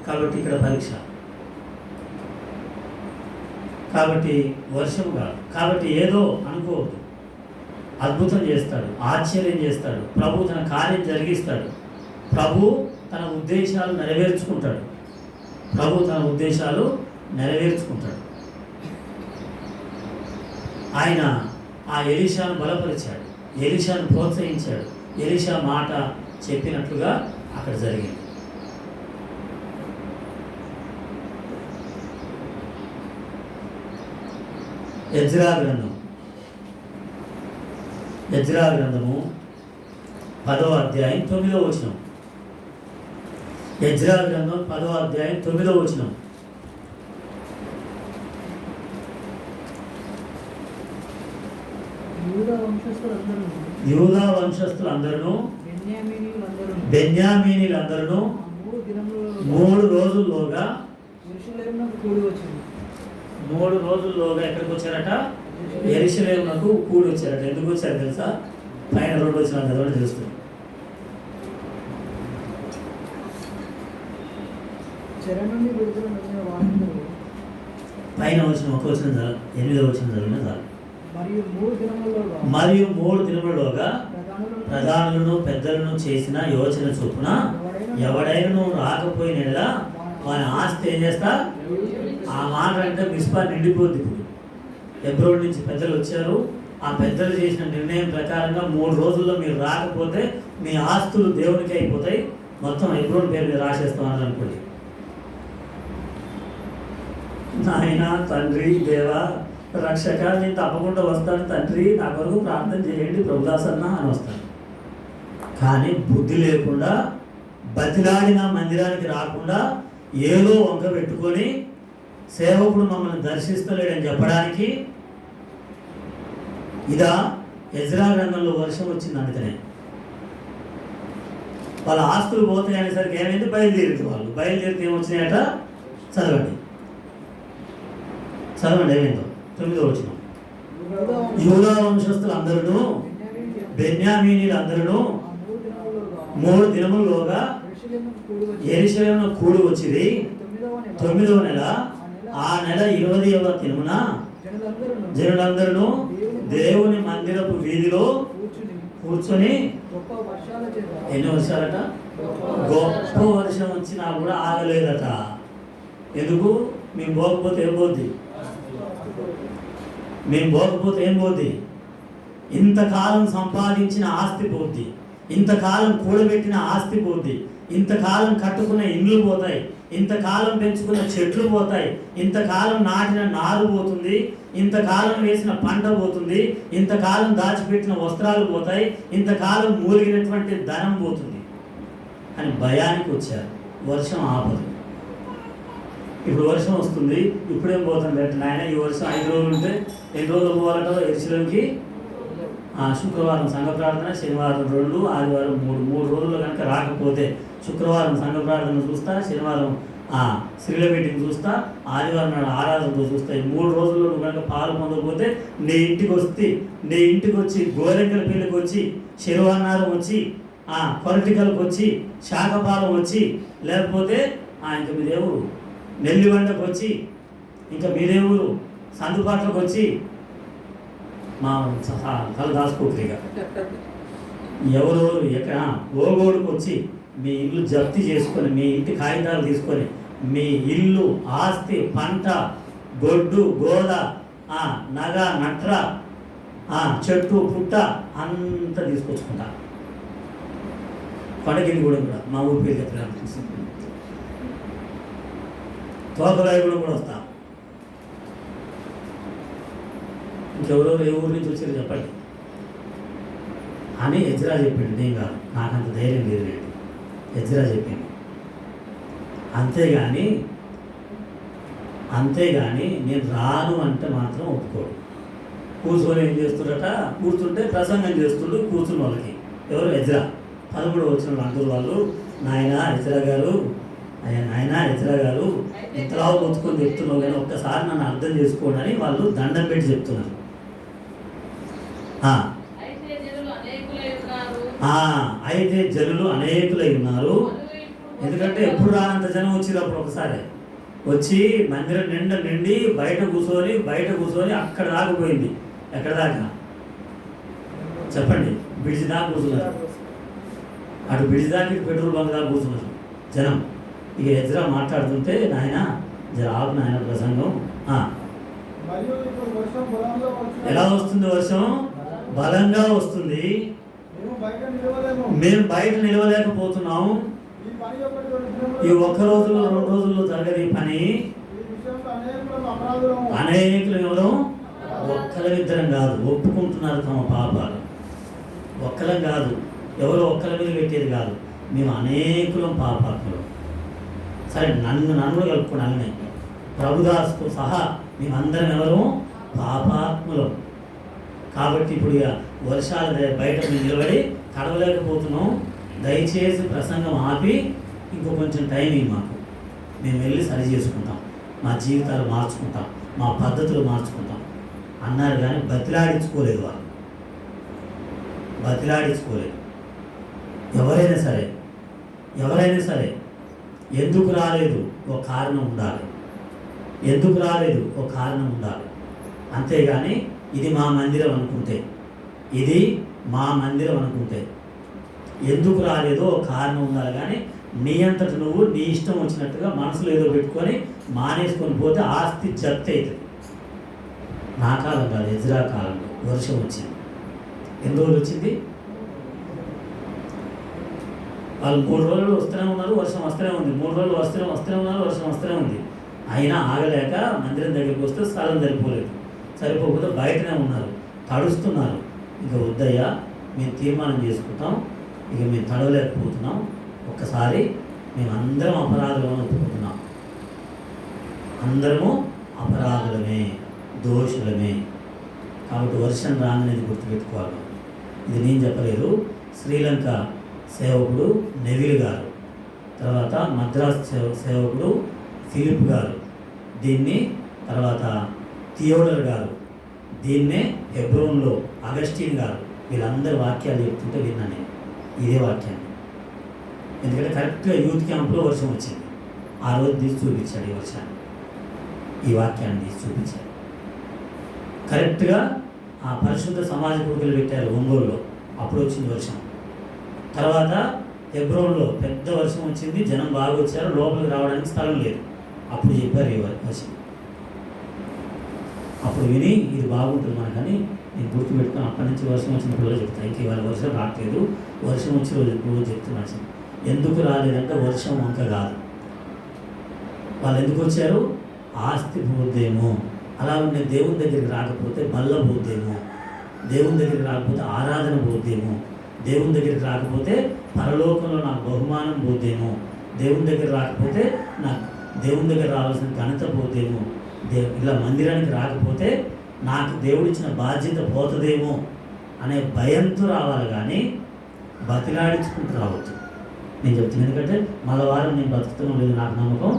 కాబట్టి ఇక్కడ పరీక్ష. కాబట్టి వర్షం కాదు. కాబట్టి ఏదో అనుకోవద్దు. అద్భుతం చేస్తాడు, ఆశ్చర్యం చేస్తాడు. ప్రభు తన కార్యం జరిగిస్తాడు. ప్రభు తన ఉద్దేశాలు నెరవేర్చుకుంటాడు. ఆయన ఆ ఎలీషాను బలపరిచాడు, ఎలీషాను ప్రోత్సహించాడు. ఎలీషా మాట చెప్పినట్లుగా అక్కడ జరిగింది. ఎజ్రా గ్రంథము 10వ అధ్యాయం 9వ వచనం. ఎజ్రా గ్రంథం 10వ అధ్యాయం 9వ వచనం. యూదా వంశస్థులందరూ బెన్యామీనీలందరూ 3 రోజుల్లోగా ఎక్కడికి వచ్చారట? యెరూషలేమునకు కూడి వచ్చారట. ఎందుకు వచ్చారు తెలుసా? పైన 2 వచనాలు చదవడం తెలుస్తుంది. పైన వచ్చిన 1 వచనం 8వ వచనం చదివిన చాలు. మరియు 3 దినములలోగా ప్రధానులను పెద్దలను చేసిన యోచన చొప్పున ఎవడైనా రాకపోయిన వాని ఆస్తి ఏం చేస్తా? ఆ మాట అంటే మిస్పా నిండిపోద్ది. ఇప్పుడు హెబ్రోన్ నుంచి పెద్దలు వచ్చారు. ఆ పెద్దలు చేసిన నిర్ణయం ప్రకారంగా 3 రోజుల్లో మీరు రాకపోతే మీ ఆస్తులు దేవునికి అయిపోతాయి, మొత్తం హెబ్రోన్ పేరు మీద రాసేస్తామని అనుకోండి. నాయన, తండ్రి, దేవ, రక్షక, నేను తప్పకుండా వస్తాను తండ్రి, నా కొరకు ప్రార్థన చేయండి ప్రభుదాసన్న అని వస్తాను. కానీ బుద్ధి లేకుండా బతిలాడిన మందిరానికి రాకుండా ఏదో వంక పెట్టుకొని సేవకుడు మమ్మల్ని దర్శిస్తలేడని చెప్పడానికి ఇదా ఎజ్రా గ్రంథంలో వర్షం వచ్చింది. అందుకనే వాళ్ళ ఆస్తులు పోతాయి అనేసరికి ఏమైంది? బయలుదేరితే వాళ్ళు బయలుదేరితే ఏమొచ్చినాయట? చదవండి ఏమైందో 9వ వచనం. యూదా వంశస్థులు అందరూ బెన్యామీనీలు అందరూ 3 దినముల్లోగా యెరూషలేమునకు కూడి వచ్చిరి. 9వ నెల ఆ నెల 20వ దినమున జనులందరూ దేవుని మందిరపు వీధిలో కూర్చొని ఎన్ని వర్షాలట? గొప్ప వర్షం వచ్చినా కూడా ఆగలేదట. ఎందుకు? మేము పోకపోతే ఏం పోద్ది? ఇంతకాలం సంపాదించిన ఆస్తి పోద్ది, ఇంతకాలం కూడబెట్టిన ఆస్తి పోద్ది, ఇంతకాలం కట్టుకున్న ఇండ్లు పోతాయి, ఇంతకాలం పెంచుకున్న చెట్లు పోతాయి, ఇంతకాలం నాటిన నారు పోతుంది, ఇంతకాలం వేసిన పంట పోతుంది, ఇంతకాలం దాచిపెట్టిన వస్త్రాలు పోతాయి, ఇంతకాలం మూలిగినటువంటి ధనం పోతుంది అని భయానికి వచ్చారు. వర్షం ఆపదు. ఇప్పుడు వర్షం వస్తుంది, ఇప్పుడేం పోతుంది అంటే నాయన ఈ వర్షం 5 రోజులు ఉంటే ఎన్ని రోజులు పోవాలట? యెరూషలేముకి శుక్రవారం సంఘ ప్రార్థన, శనివారం 2, ఆదివారం 3 రోజుల్లో కనుక రాకపోతే శుక్రవారం సంఘ ప్రార్థన చూస్తా, శనివారం స్త్రీల మీటింగ్ చూస్తా, ఆదివారం నాడు ఆరాధనతో చూస్తా. ఈ 3 రోజుల్లో నువ్వు కనుక పాలు పొందకపోతే నీ ఇంటికి వచ్చి గోరెంకల పెళ్ళికి వచ్చి, శనివారం వచ్చి, పొలిటికల్కి వచ్చి, శాఖపాలం వచ్చి, లేకపోతే ఇంకా మీ దేవుడు నెల్లివండకు వచ్చి, ఇంకా మీ దేవుడు సందుబాట్లకు వచ్చి మా కళ్ళు దాచుకోకరిగా ఎవరెవరు ఎక్కడ ఓగోడుకు వచ్చి మీ ఇల్లు జప్తి చేసుకొని, మీ ఇంటి కాగితాలు తీసుకొని, మీ ఇల్లు, ఆస్తి, పంట, గొడ్డు, గోద, నగ, నట్ర, చెట్టు, పుట్ట అంతా తీసుకొచ్చుకుంటా. కొండగిరి కూడా మా ఊరి పేరు చెప్పిన తోకరాయగూడెం కూడా వస్తా. ఇంకెవరెవరు ఏ ఊరి నుంచి వచ్చారు చెప్పండి అని ఎజ్రా చెప్పిండు. నేను కాదు, నాకంత ధైర్యం లేదు. ఎజ్రా చెప్పింది. అంతేగాని నేను రాను అంటే మాత్రం ఒప్పుకోడు. కూర్చొని ఏం చేస్తున్నట? కూర్చుంటే ప్రసంగం చేస్తుండ్రు కూర్చున్న వాళ్ళకి. ఎవరు? ఎజ్రా. 13 వచ్చిన అందరూ వాళ్ళు, నాయన ఎజ్రా గారు ఇంతలా మొత్తుకొని చెప్తున్నావు కానీ ఒక్కసారి నన్ను అర్థం చేసుకోండి అని వాళ్ళు దండం పెట్టి చెప్తున్నారు. అయితే జనులు అనేకులై ఉన్నారు. ఎందుకంటే ఎప్పుడు రానంత జనం వచ్చింది. అప్పుడు ఒకసారి వచ్చి మందిరం నిండి బయట కూర్చొని అక్కడ దాకపోయింది. ఎక్కడ దాకా చెప్పండి? బ్రిడ్జ్ దాకా కూర్చున్నారు. అటు బ్రిడ్జ్ దాకా పెట్రోల్ బంక్ దాకా కూర్చున్నారు జనం. ఇక ఎజ్రా మాట్లాడుతుంటే నాయన జర ఆపు నాయన ప్రసంగం. ఎలా వస్తుంది వర్షం? బలంగా వస్తుంది. మేము బయట నిలవలేకపోతున్నాము. ఈ 1 రోజులో 2 రోజుల్లో జరగదు ఈ పని. అనేకులు ఎవరు? ఒక్కరిద్దరం కాదు, ఒప్పుకుంటున్నారు తమ పాపాలు. ఒక్కరం కాదు, ఎవరు ఒక్కరి మీద పెట్టేది కాదు. మేము అనేకులం పాపాత్ములు. సరే, నన్ను కలుపుకున్నాను. ప్రభుదాస్తో సహా మేమందరం ఎవరు? పాపాత్ములం. కాబట్టి ఇప్పుడు ఇక వర్షాలు బయట మేము నిలబడి తడవలేకపోతున్నాం. దయచేసి ప్రసంగం ఆపి ఇంకో కొంచెం టైమింగ్ మాకు, మేము వెళ్ళి సరి చేసుకుంటాం, మా జీవితాలు మార్చుకుంటాం, మా పద్ధతులు మార్చుకుంటాం అన్నారు. కానీ బతిలాడించుకోలేదు వాళ్ళు, బతిలాడించుకోలేదు. ఎవరైనా సరే ఎందుకు రాలేదు ఒక కారణం ఉండాలి. అంతేగాని ఇది మా మందిరం అనుకుంటే, ఇది మా మందిరం అనుకుంటే. ఎందుకు రాలేదో కారణం ఉండాలి, కానీ నీ అంతటి నువ్వు నీ ఇష్టం వచ్చినట్టుగా మనసులో ఏదో పెట్టుకొని మానేసుకొని పోతే ఆస్తి జప్తి అవుతుంది. నా కాలం కాదు, ఎజ్రా కాలంలో వర్షం వచ్చింది. ఎన్ని రోజులు వచ్చింది? వాళ్ళు 3 రోజులు వస్తూనే ఉన్నారు, వర్షం వస్తూనే ఉంది. 3 రోజులు వస్తూనే ఉన్నారు, వర్షం వస్తూనే ఉంది. అయినా ఆగలేక మందిరం దగ్గరికి వస్తే స్థలం సరిపోలేదు. సరిపోకపోతే బయటనే ఉన్నారు, తడుస్తున్నారు. ఇక వద్దయ్యా, మేము తీర్మానం చేసుకుంటాం, ఇక మేము తడవలేకపోతున్నాం, ఒక్కసారి మేమందరం అపరాధులను ఒప్పుకుంటున్నాం, అందరము అపరాధులమే, దోషులమే. కాబట్టి వర్షం రాందనేది గుర్తుపెట్టుకోవాలి. ఇది నేను చెప్పలేదు, శ్రీలంక సేవకుడు నెవిల్ గారు, తర్వాత మద్రాస్ సేవకుడు ఫిలిప్ గారు, దీన్ని తర్వాత థియోడర్ గారు, దీన్నే హెబ్రోన్లో అగస్టిన్ గారు, వీళ్ళందరూ వాక్యాలు చెప్తుంటే విన్నా నేను ఇదే వాక్యాన్ని. ఎందుకంటే కరెక్ట్గా యూత్ క్యాంప్లో వర్షం వచ్చింది. ఆ రోజు తీసి చూపించాడు ఈ వర్షాన్ని, ఈ వాక్యాన్ని తీసి చూపించాడు. కరెక్ట్గా ఆ పరిశుద్ధ సమాజ కొడుకులు పెట్టారు ఒంగోలులో, అప్పుడు వచ్చింది వర్షం. తర్వాత హెబ్రోన్లో పెద్ద వర్షం వచ్చింది, జనం బాగా వచ్చారు, లోపలికి రావడానికి స్థలం లేదు. అప్పుడు చెప్పారు ఈ వర్షం. అప్పుడు విని ఇది బాగుంటుంది మనకని నేను గుర్తుపెట్టుకుని అప్పటి నుంచి వర్షం వచ్చినప్పుడు రోజు చెప్తాను. ఇంక ఇవాళ వర్షం రావట్లేదు, వర్షం వచ్చి రోజు చెప్తున్నాను. ఎందుకు రాలేదంటే వర్షం వంక కాదు. వాళ్ళు ఎందుకు వచ్చారు? ఆస్తి పోద్దేమో, అలా ఉండే దేవుని దగ్గరికి రాకపోతే బల్ల పోద్దేమో, దేవుని దగ్గరికి రాకపోతే ఆరాధన పోద్దేమో, దేవుని దగ్గరికి రాకపోతే పరలోకంలో నాకు బహుమానం పోద్దేమో, దేవుని దగ్గర రాకపోతే నాకు దేవుని దగ్గర రావాల్సిన ఘనత పోద్దేమో, ఇలా మందిరానికి రాకపోతే నాకు దేవుడిచ్చిన బాధ్యత పోతుందేమో అనే భయంతో రావాలి, కానీ బతిలాడించుకుంటూ రావద్దు. నేను చెప్తాను, ఎందుకంటే మళ్ళీ వారం నేను బతుకుతాను లేదు, నాకు నమ్మకం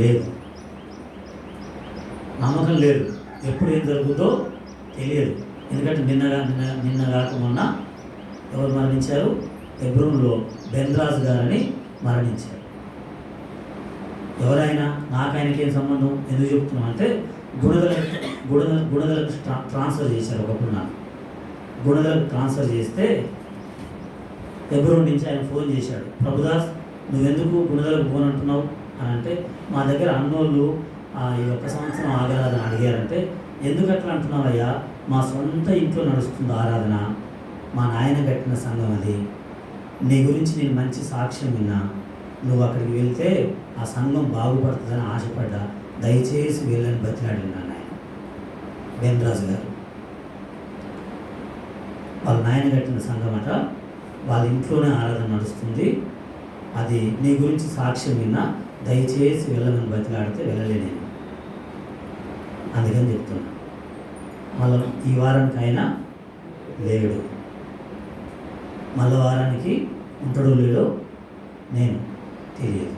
లేదు, నమ్మకం లేదు, ఎప్పుడు ఏం జరుగుతుందో తెలియదు. ఎందుకంటే నిన్న కాక మొన్న ఎవరు మరణించారు? హెబ్రోన్లో బెన్రాజ్ గారని మరణించారు. ఎవరైనా నాకు ఆయనకి ఏం సంబంధం? ఎందుకు చెప్తున్నాం అంటే గుణదలకు ట్రాన్స్ఫర్ చేశారు. ఒకప్పుడు నాకు గుణదలకు ట్రాన్స్ఫర్ చేస్తే హెబ్రోన్ నుంచి ఆయన ఫోన్ చేశాడు, ప్రభుదాస్ నువ్వెందుకు గుణదలకు ఫోన్ అంటున్నావు అని అంటే, మా దగ్గర అన్నోళ్ళు ఈ 1 సంవత్సరం ఆగరాధన అడిగారంటే, ఎందుకు అట్లా అంటున్నావు అయ్యా, మా సొంత ఇంట్లో నడుస్తుంది ఆరాధన, మా నాయన కట్టిన సంఘం అది, నీ గురించి నేను మంచి సాక్ష్యం విన్నా, నువ్వు అక్కడికి వెళ్తే ఆ సంఘం బాగుపడుతుందని ఆశపడ్డా, దయచేసి వెళ్ళని బతిలాడినాను ఆయన. బెన్రాజు గారు వాళ్ళ నాయన కట్టిన సంఘం అట, వాళ్ళ ఇంట్లోనే ఆరాధన నడుస్తుంది, అది నీ గురించి సాక్ష్యం విన్నా, దయచేసి వెళ్ళమని బతిలాడితే వెళ్ళలేను, అందుకని చెప్తున్నా. మళ్ళీ ఈ వారానికి అయినా లేడు, మళ్ళీ వారానికి ఉంటాడో లేడో నేను తెలియదు,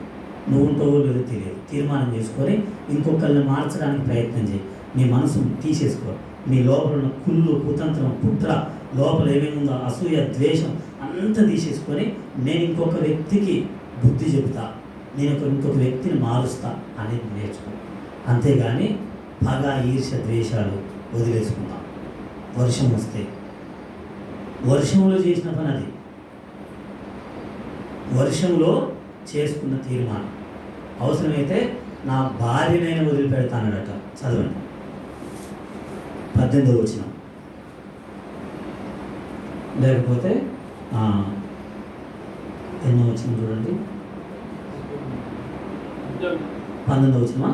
నువ్వు ఉంటావో లేదో తెలియదు. తీర్మానం చేసుకొని ఇంకొకరిని మార్చడానికి ప్రయత్నం చేయి. నీ మనసును తీసేసుకో, నీ లోపల ఉన్న కుళ్ళు, కుతంత్రం, కుట్ర, లోపల ఏమేముందో అసూయ, ద్వేషం అంతా తీసేసుకొని నేను ఇంకొక వ్యక్తికి బుద్ధి చెబుతా, నేను ఇంకొక వ్యక్తిని మారుస్తా అనేది నేర్చుకో. అంతేగాని పగ, ఈర్ష్య, ద్వేషాలు వదిలేసుకుందాం. వర్షం వస్తే వర్షంలో చేసిన పని అది, వర్షంలో చేసుకున్న తీర్మానం. అవసరమైతే నా భార్యనైనా వదిలిపెడతానడట. చదవండి 18వ వచనం, లేకపోతే ఎన్నో వచనం చూడండి, 19వ వచనమా?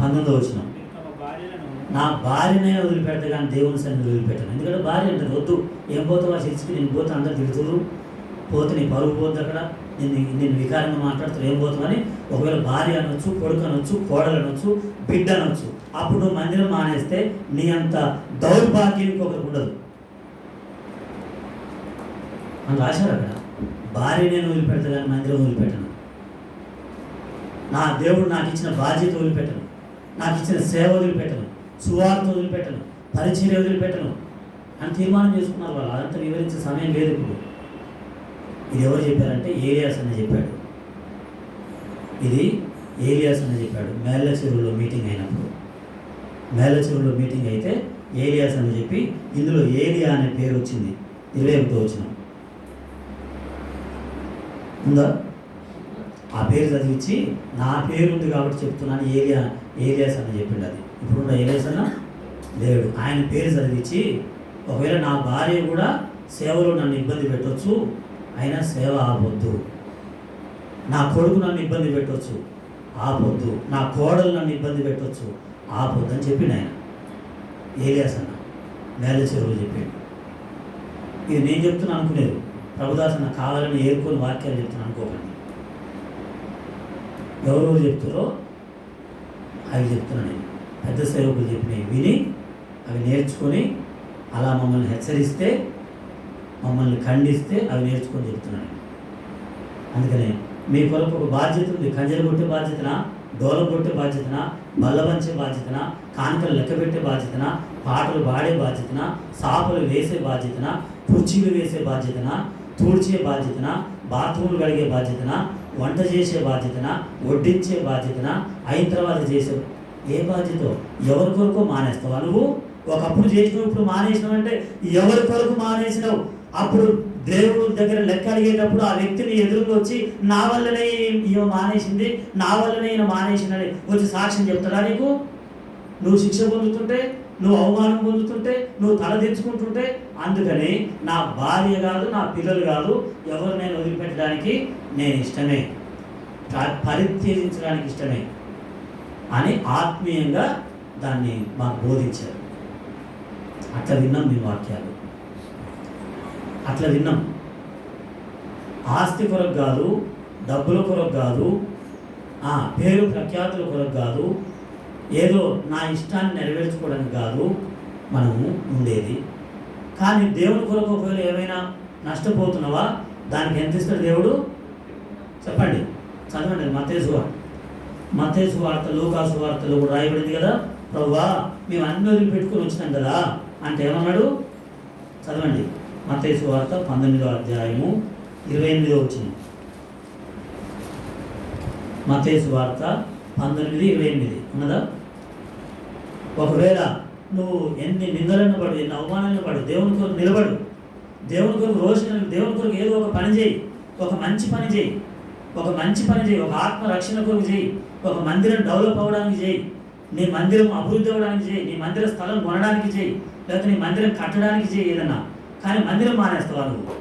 19వ వచనం, నా భార్యనైనా వదిలిపెడతా కానీ దేవుని సన్నిధిని వదిలిపెట్టాను. ఎందుకంటే భార్య అంటే వద్దు, ఏం పోతావా చర్చికి, నేను పోతే అందరు తిడుతురు, పోతే నీ పరుగు పోద్ది, అక్కడ నేను వికారంగా మాట్లాడుతాను, ఏం పోతామని. ఒకవేళ భార్య అనొచ్చు, కొడుకు అనొచ్చు, కోడలు అనొచ్చు, బిడ్డ అనొచ్చు. అప్పుడు నువ్వు మందిరం మానేస్తే నీ అంత దౌర్భాగ్యం ఇంకొకరికి ఉండదు అని రాశారు అక్కడ. భార్య నేను వదిలిపెడతా కానీ మందిరం వదిలిపెట్టను, నా దేవుడు నాకు ఇచ్చిన బాధ్యత వదిలిపెట్టను, నాకు ఇచ్చిన సేవ వదిలిపెట్టను, సువార్త వదిలిపెట్టను, పరిచర్య వదిలిపెట్టను అని తీర్మానం చేసుకున్నారు వాళ్ళు. అదంతా వివరించే సమయం లేదు ఇప్పుడు. ఇది ఎవరు చెప్పారంటే ఏలియాస్ అని చెప్పాడు. ఇది ఏలియాస్ అని చెప్పాడు. మేళ్ళ చెరువులో మీటింగ్ అయినప్పుడు, మేళ్ళ చెరువులో మీటింగ్ అయితే ఏలియాస్ అని చెప్పి ఇందులో ఏలియా అనే పేరు వచ్చింది. 21వ వచనం ఉందా? ఆ పేరు చదివించి నా పేరు ఉంది కాబట్టి చెప్తున్నాను ఏలియాస్ అని చెప్పిండు. అది ఇప్పుడున్న ఏలియాస్ అన్న లేడు. ఆయన పేరు చదివించి ఒకవేళ నా భార్య కూడా సేవలో నన్ను ఇబ్బంది పెట్టవచ్చు, అయినా సేవ ఆపొద్దు. నా కొడుకు నన్ను ఇబ్బంది పెట్టవచ్చు, ఆపొద్దు. నా కోడలు నన్ను ఇబ్బంది పెట్టవచ్చు, ఆపొద్దు అని చెప్పిండు ఆయన. ఏలియాస్ అన్న నేల చెరువులు చెప్పిండు. ఇది నేను చెప్తున్నాను అనుకునేది, ప్రభుదాస్ అన్న కావాలని ఏరుకొని వాక్యాలు చెప్తున్నాను అనుకోకండి. ఎవరెవరు చెప్తారో అవి చెప్తున్నాను నేను. పెద్ద సేవకులు చెప్పినవి విని అవి నేర్చుకొని అలా మమ్మల్ని హెచ్చరిస్తే, మమ్మల్ని ఖండిస్తే అవి నేర్చుకొని చెప్తున్నాను. అందుకనే మీ కొరకు ఒక బాధ్యత ఉంది. కంజలు కొట్టే బాధ్యతనా, డోలం కొట్టే బాధ్యతనా, బల్ల వంచే బాధ్యతనా, కానుకలు లెక్క పెట్టే బాధ్యతనా, పాటలు పాడే బాధ్యతనా, సాపలు వేసే బాధ్యతనా, కుర్చీలు వేసే బాధ్యతనా, తూడ్చే బాధ్యతనా, బాత్రూములు కడిగే బాధ్యతనా, వంట చేసే బాధ్యతనా, వడ్డించే బాధ్యతనా, అయిన తర్వాత చేసే ఏ బాధ్యత? ఎవరి కొరకు మానేస్తావా నువ్వు? ఒకప్పుడు చేసినావు, ఇప్పుడు మానేసినావు అంటే ఎవరి కొరకు మానేసినావు? అప్పుడు దేవుడు దగ్గర లెక్క అడిగేటప్పుడు ఆ వ్యక్తిని ఎదురుగా వచ్చి నా వల్లనే ఈమె మానేసింది, నా వల్లనే ఈయన మానేసిందని వచ్చి సాక్ష్యం చెప్తాడా నీకు? నువ్వు శిక్ష పొందుతుంటే, నువ్వు అవమానం పొందుతుంటే, నువ్వు తలదించుకుంటుంటే. అందుకని నా భార్య కాదు, నా పిల్లలు కాదు, ఎవరు నేను వదిలిపెట్టడానికి నేను ఇష్టమే, పరిత్యజించడానికి ఇష్టమే అని ఆత్మీయంగా దాన్ని మాకు బోధించారు. అట్లా విన్నాం మీ వాక్యాలు, అట్లా విన్నాం. ఆస్తి కొరకు కాదు, డబ్బుల కొరకు కాదు, పేరు ప్రఖ్యాతుల కొరకు కాదు, ఏదో నా ఇష్టాన్ని నెరవేర్చుకోవడానికి కాదు మనము ఉండేది. కానీ దేవుని కొరకు ఒకవేళ ఏమైనా నష్టపోతున్నావా, దానికి ఎంత ఇస్తాడు దేవుడు? చెప్పండి, చదవండి. మత్తయి సువార్త, లూకా సువార్తలో కూడా రాయబడింది కదా, ప్రభువా మేము అన్ని వదిలి పెట్టుకుని వచ్చినాం కదా అంటే ఏమన్నాడు? చదవండి. మత్తయి సువార్త 19వ అధ్యాయము 28వ వచనం. మత్తయి సువార్త 19:28 ఉన్నదా? ఒకవేళ నువ్వు ఎన్ని నిందలను పడు, ఎన్ని అవమానాలను పడు, దేవుని కొరకు నిలబడు, దేవుని కొరకు రోజు దేవుని కొరకు ఏదో ఒక పని చేయి, ఒక మంచి పని చేయి, ఒక మంచి పని చేయి, ఒక ఆత్మ రక్షణ కొరకు చేయి, ఒక మందిరం డెవలప్ అవ్వడానికి చేయి, నీ మందిరం అభివృద్ధి అవ్వడానికి చేయి, నీ మందిర స్థలం కొనడానికి చేయి, లేకపోతే నీ మందిరం కట్టడానికి చేయి ఏదన్నా. కానీ మందిరం మానేస్తావా నువ్వు?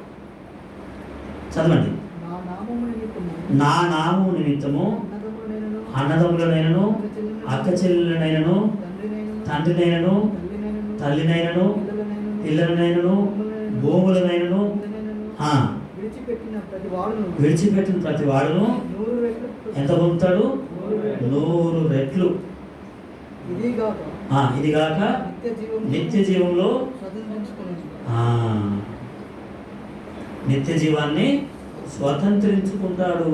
చదవండి. నా నామము నిమిత్తము అన్నదమ్ములనైనను, అక్క చెల్లెలనైనను, తండ్రినైనను, తల్లినైనను, పిల్లలనైనను, భూములనైనను విడిచిపెట్టిన ప్రతి వాడును ఎంత పొందుతాడు? 100 రెట్లు. ఇదిగాక నిత్య జీవంలో, నిత్య జీవాన్ని స్వతంత్రించుకుంటాడు.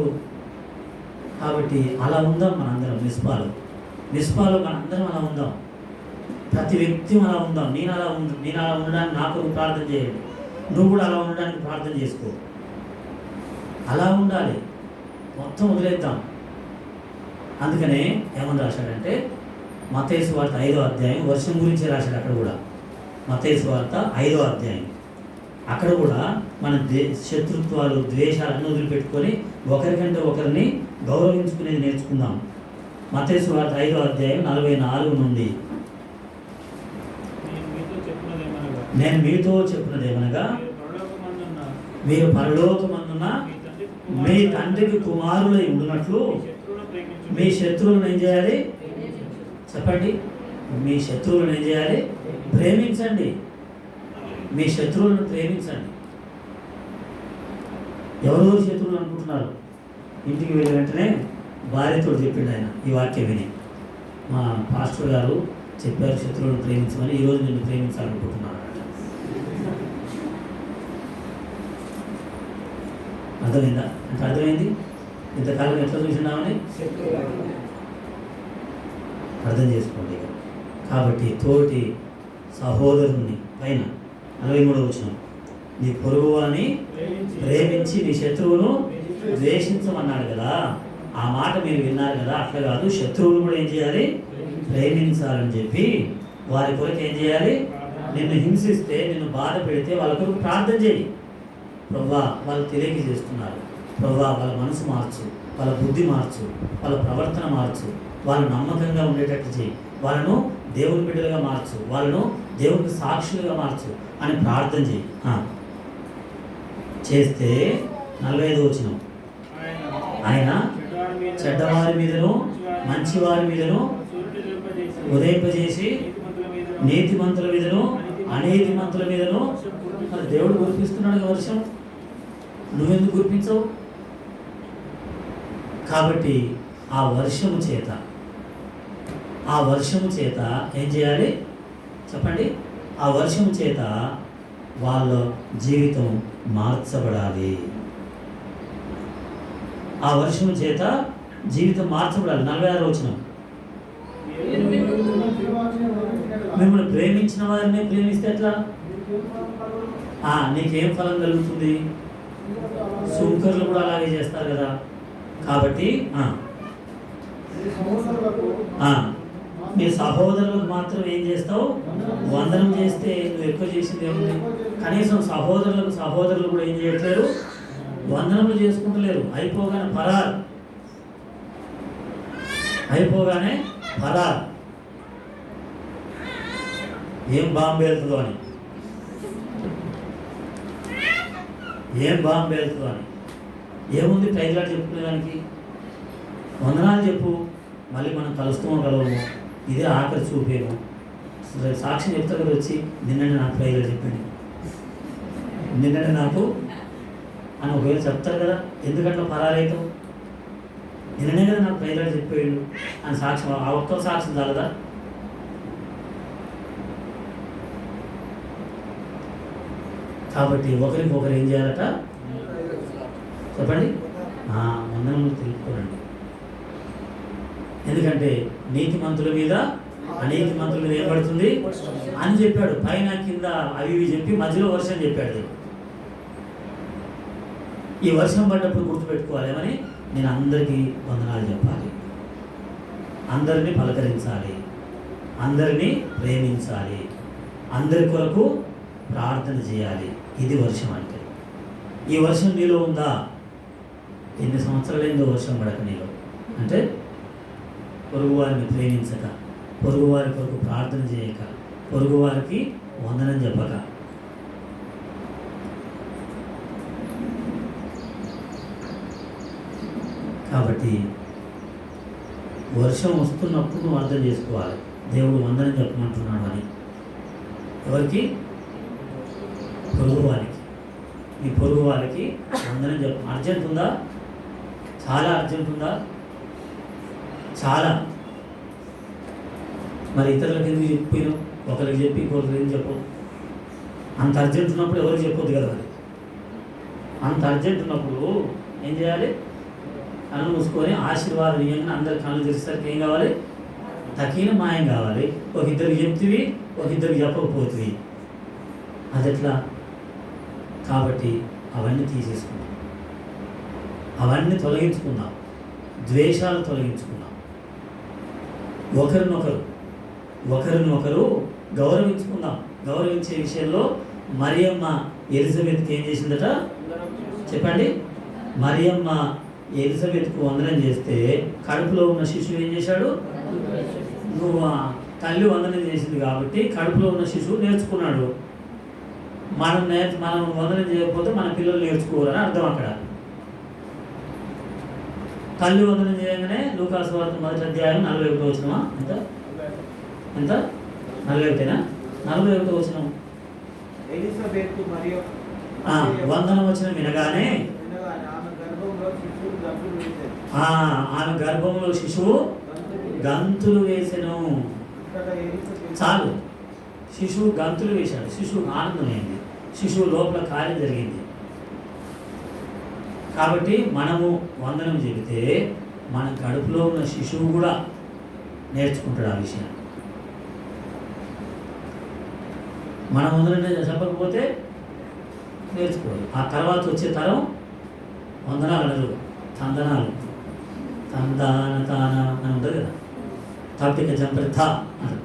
కాబట్టి అలా ఉందాం మనందరం. నిస్పాలో మనందరం అలా ఉందాం. ప్రతి వ్యక్తి అలా ఉందాం. నేను అలా ఉండడానికి నాకు ప్రార్థన చేయండి, నువ్వు కూడా అలా ఉండడానికి ప్రార్థన చేసుకో. అలా ఉండాలి, మొత్తం వదిలేద్దాం. అందుకనే ఏమని రాశాడంటే మత్తయి సువార్త 5వ అధ్యాయం వర్షం గురించి రాశాడు. అక్కడ కూడా మత్తయి సువార్త 5వ అధ్యాయం, అక్కడ కూడా మన శత్రుత్వాలు, ద్వేషాలు అన్నీ వదిలిపెట్టుకొని ఒకరికంటే ఒకరిని గౌరవించుకునేది నేర్చుకుందాం. మత్తయి సువార్త 5వ అధ్యాయం 44 నుండి. నేను మీతో చెప్పినదేమనగా మీరు పరలోకమందున్న మీ తండ్రికి కుమారులై ఉండునట్లు మీ శత్రువులను ఏం చేయాలి? చెప్పండి. మీ శత్రువులను ఏం చేయాలి? ప్రేమించండి. మీ శత్రువులను ప్రేమించండి. ఎవరెవరు శత్రువులు అనుకుంటున్నారు? ఇంటికి వెళ్ళి వెంటనే భార్యతో చెప్పిండు ఆయన ఈ వాక్యం విని. మా పాస్టర్ గారు చెప్పారు శత్రువులను ప్రేమించమని, ఈరోజు నిన్ను ప్రేమించాలనుకుంటున్నాను. అర్థమైందా? అంటే అర్థమైంది. ఇంతకాలం ఎట్లా చూసినామని అర్థం చేసుకోండి. కాబట్టి తోటి సహోదరుని పైన 43వ వచనం, నీ పొరుగువాని ప్రేమించి నీ శత్రువును ద్వేషించమన్నాడు కదా. ఆ మాట మీరు విన్నారు కదా. అట్లా కాదు, శత్రువును కూడా ఏం చేయాలి? ప్రేమించాలని చెప్పి వారి కొరకు ఏం చేయాలి? నిన్ను హింసిస్తే, నిన్ను బాధ పెడితే వాళ్ళ కొరకు ప్రార్థన చేయి. ప్రభువా వాళ్ళు తెలియక చేస్తున్నారు, ప్రభువా వాళ్ళ మనసు మార్చు, వాళ్ళ బుద్ధి మార్చు, వాళ్ళ ప్రవర్తన మార్చు, వాళ్ళు నమ్మకంగా ఉండేటట్టు చేయి, వాళ్ళను దేవుని బిడ్డలుగా మార్చు, వాళ్ళను దేవునికి సాక్షులుగా మార్చు అని ప్రార్థన చేయి. చేస్తే 45వ వచనం, ఆయన చెడ్డవారి మీదను మంచివారి మీదను ఉదయింపజేసి నీతిమంతుల మీదను అనీతిమంతుల మీదను. మరి దేవుడు కురిపిస్తున్నాడు వర్షం, నువ్వెందుకు కురిపించవు? కాబట్టి ఆ వర్షము చేత ఏం చేయాలి చెప్పండి? ఆ వర్షము చేత వాళ్ళ జీవితం మార్చబడాలి. ఆ వర్షము చేత జీవితం మార్చబడాలి. 46వ వచనం, మిమ్మల్ని ప్రేమించిన వారిని ప్రేమిస్తే ఎట్లా? నీకేం ఫలం కలుగుతుంది? సుంకర్లు కూడా అలాగే చేస్తారు కదా. కాబట్టి నీ సహోదరులకు మాత్రం ఏం చేస్తావు? వందనం చేస్తే నువ్వు ఎక్కువ చేసింది ఏముంది? కనీసం సహోదరులు కూడా ఏం చేయట్లేరు, వందనములు చేసుకుంటలేరు. అయిపోగానే పరార్ ఏం బాంబు వెళ్తుందో అని, ఏముంది ప్రైజ్లాట్ చెప్పుకునేదానికి? వందనాలు చెప్పు, మళ్ళీ మనం కలుస్తామో కలవము, ఇదే ఆఖరి చూపేము. సాక్షి చెప్తా కదా వచ్చి, నిన్ననే నాకు ప్రైజ్లాట్ చెప్పింది, నిన్ననే నాకు అని ఒకవేళ చెప్తారు కదా. ఎందుకంటే పరారైతావు? నిన్ననే కదా నాకు ప్రైజ్లాట్ చెప్పేళ్ళు అని సాక్ష్యం, ఆ ఒక్క సాక్ష్యం చాలదా? కాబట్టి ఒకరికొకరు ఏం చేయాలట చెప్పండి? వందనములు తెలుపుకోరండి. ఎందుకంటే నీతిమంతుల మీద అనీతిమంతుల మీద ఏం పడుతుంది అని చెప్పాడు. పైన కింద అవి ఇవి చెప్పి మధ్యలో వర్షం చెప్పాడు. ఈ వర్షం పడ్డప్పుడు గుర్తుపెట్టుకోవాలి ఏమని? నేను అందరికీ వందనాలు చెప్పాలి, అందరినీ పలకరించాలి, అందరినీ ప్రేమించాలి, అందరి కొరకు ప్రార్థన చేయాలి. ఇది వర్షం అంటే. ఈ వర్షం నీలో ఉందా? ఎన్ని సంవత్సరాలైందో వర్షం పడక నీలో అంటే? పొరుగు వారిని ప్రేమించక, పొరుగు వారి కొరకు ప్రార్థన చేయక, పొరుగు వారికి వందనం చెప్పక. కాబట్టి వర్షం వస్తున్నప్పుడు నువ్వు అర్థం చేసుకోవాలి, దేవుడు వందనం చెప్పమంటున్నాడు అని. ఎవరికి? పొరుగు వారికి. ఈ పొరుగు వారికి వందనం చెప్ప. అర్జెంట్ ఉందా? చాలా అర్జెంట్ ఉందా? చాలా. మరి ఇతరులకు ఎందుకు చెప్పాను? ఒకరికి చెప్పి ఇంకొకరికి ఏం చెప్పు? అంత అర్జెంట్ ఉన్నప్పుడు ఎవరికి చెప్పొద్దు కదా. మరి అంత అర్జెంట్ ఉన్నప్పుడు ఏం చేయాలి? కళ్ళు మూసుకొని ఆశీర్వాదం ఇవ్వండి. అందరి కళ్ళు తెరిచేసరికి ఏం కావాలి? తగిన మాయం కావాలి. ఒక ఇద్దరికి చెప్తివి, ఒక ఇద్దరికి చెప్పకపోతుంది. అది ఎట్లా? కాబట్టి అవన్నీ తీసేసుకుందాం, అవన్నీ తొలగించుకుందాం, ద్వేషాలు తొలగించుకుందాం, ఒకరినొకరు గౌరవించుకుందాం. గౌరవించే విషయంలో మరియమ్మ ఎలిజబెత్కి ఏం చేసిందట చెప్పండి? మరియమ్మ ఎలిజబెత్కు వందనం చేస్తే కడుపులో ఉన్న శిశువు ఏం చేశాడు? నువ్వు తల్లి వందనం చేసింది కాబట్టి కడుపులో ఉన్న శిశువు నేర్చుకున్నాడు. మనం వందనం చేయకపోతే మన పిల్లలు నేర్చుకోవాలని అర్థం. అక్కడ తల్లి వందనం చేయగానే లూకాసు వార్త 1వ అధ్యాయం 41వ వచనమా? ఎంత 41 41వ వచనం. వందనం వచనం వినగానే ఆమె గర్భంలో శిశువు గంతులు వేసెను. చాలు, శిశువు గంతులు వేశాడు. శిశువు ఆనందమైంది, శిశువు లోపల కార్యం జరిగింది. కాబట్టి మనము వందనం చెబితే మన కడుపులో ఉన్న శిశువు కూడా నేర్చుకుంటాడు ఆ విషయాన్ని. మనం వందనం చెప్పకపోతే నేర్చుకోవాలి. ఆ తర్వాత వచ్చే తరం వందనాలు అనరు, తందనాలు. తందాన తాన అని ఉంటుంది కదా, తాపిక జంపరి థా అంటారు.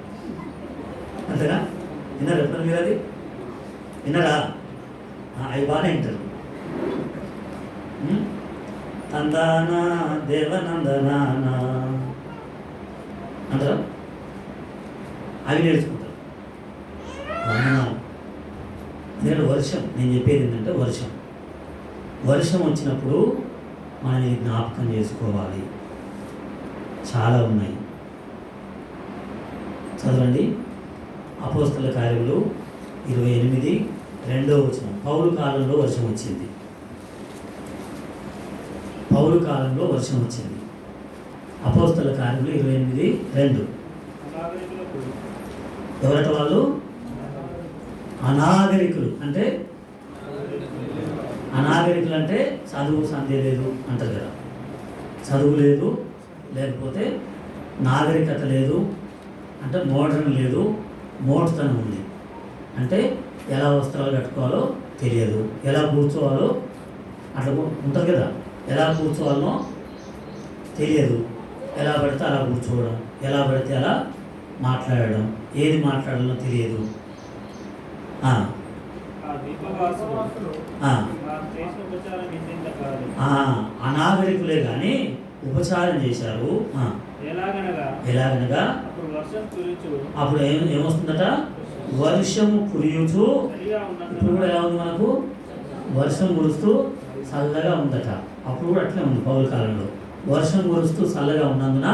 అంతేనా? విన్నారా ఎప్పుడు మీరు అది విన్నారా? అవి బాగానే వింటారు. తందానా దేవనందనానా అంటారా? అవి నేర్చుకుంటారు. నేను వర్షం, నేను చెప్పేది ఏంటంటే వర్షం వచ్చినప్పుడు మనం ఇది జ్ఞాపకం చేసుకోవాలి. చాలా ఉన్నాయి. చదవండి అపోస్తల కార్యములు 28:2 పౌలు కాలంలో వర్షం వచ్చింది. అపోస్తల కార్యములు 28:2. ఎవరట వాళ్ళు? అనాగరికులు. అంటే చదువు సంధ్య లేదు అంటారు కదా. చదువు లేదు, లేకపోతే నాగరికత లేదు, అంటే మోడర్న్ లేదు, మోటుతనం ఉంది. అంటే ఎలా వస్త్రాలు కట్టుకోవాలో తెలియదు, ఎలా కూర్చోవాలో అట్లా ఉంటుంది కదా, ఎలా కూర్చోవాలనో తెలియదు, ఎలా పడితే అలా కూర్చోవడం, ఎలా పడితే అలా మాట్లాడడం, ఏది మాట్లాడాలో తెలియదు. అనాగరికులే కానీ ఉపచారం చేశారు. ఎలాగనగా అప్పుడు ఏమొస్తుందట? వర్షము కురియుచు. ఇప్పుడు కూడా ఎలా ఉంది మనకు? వర్షం కురుస్తూ చల్లగా ఉందట. అప్పుడు కూడా అట్లే ఉంది పౌల కాలంలో. వర్షం కురుస్తూ చల్లగా ఉన్నందున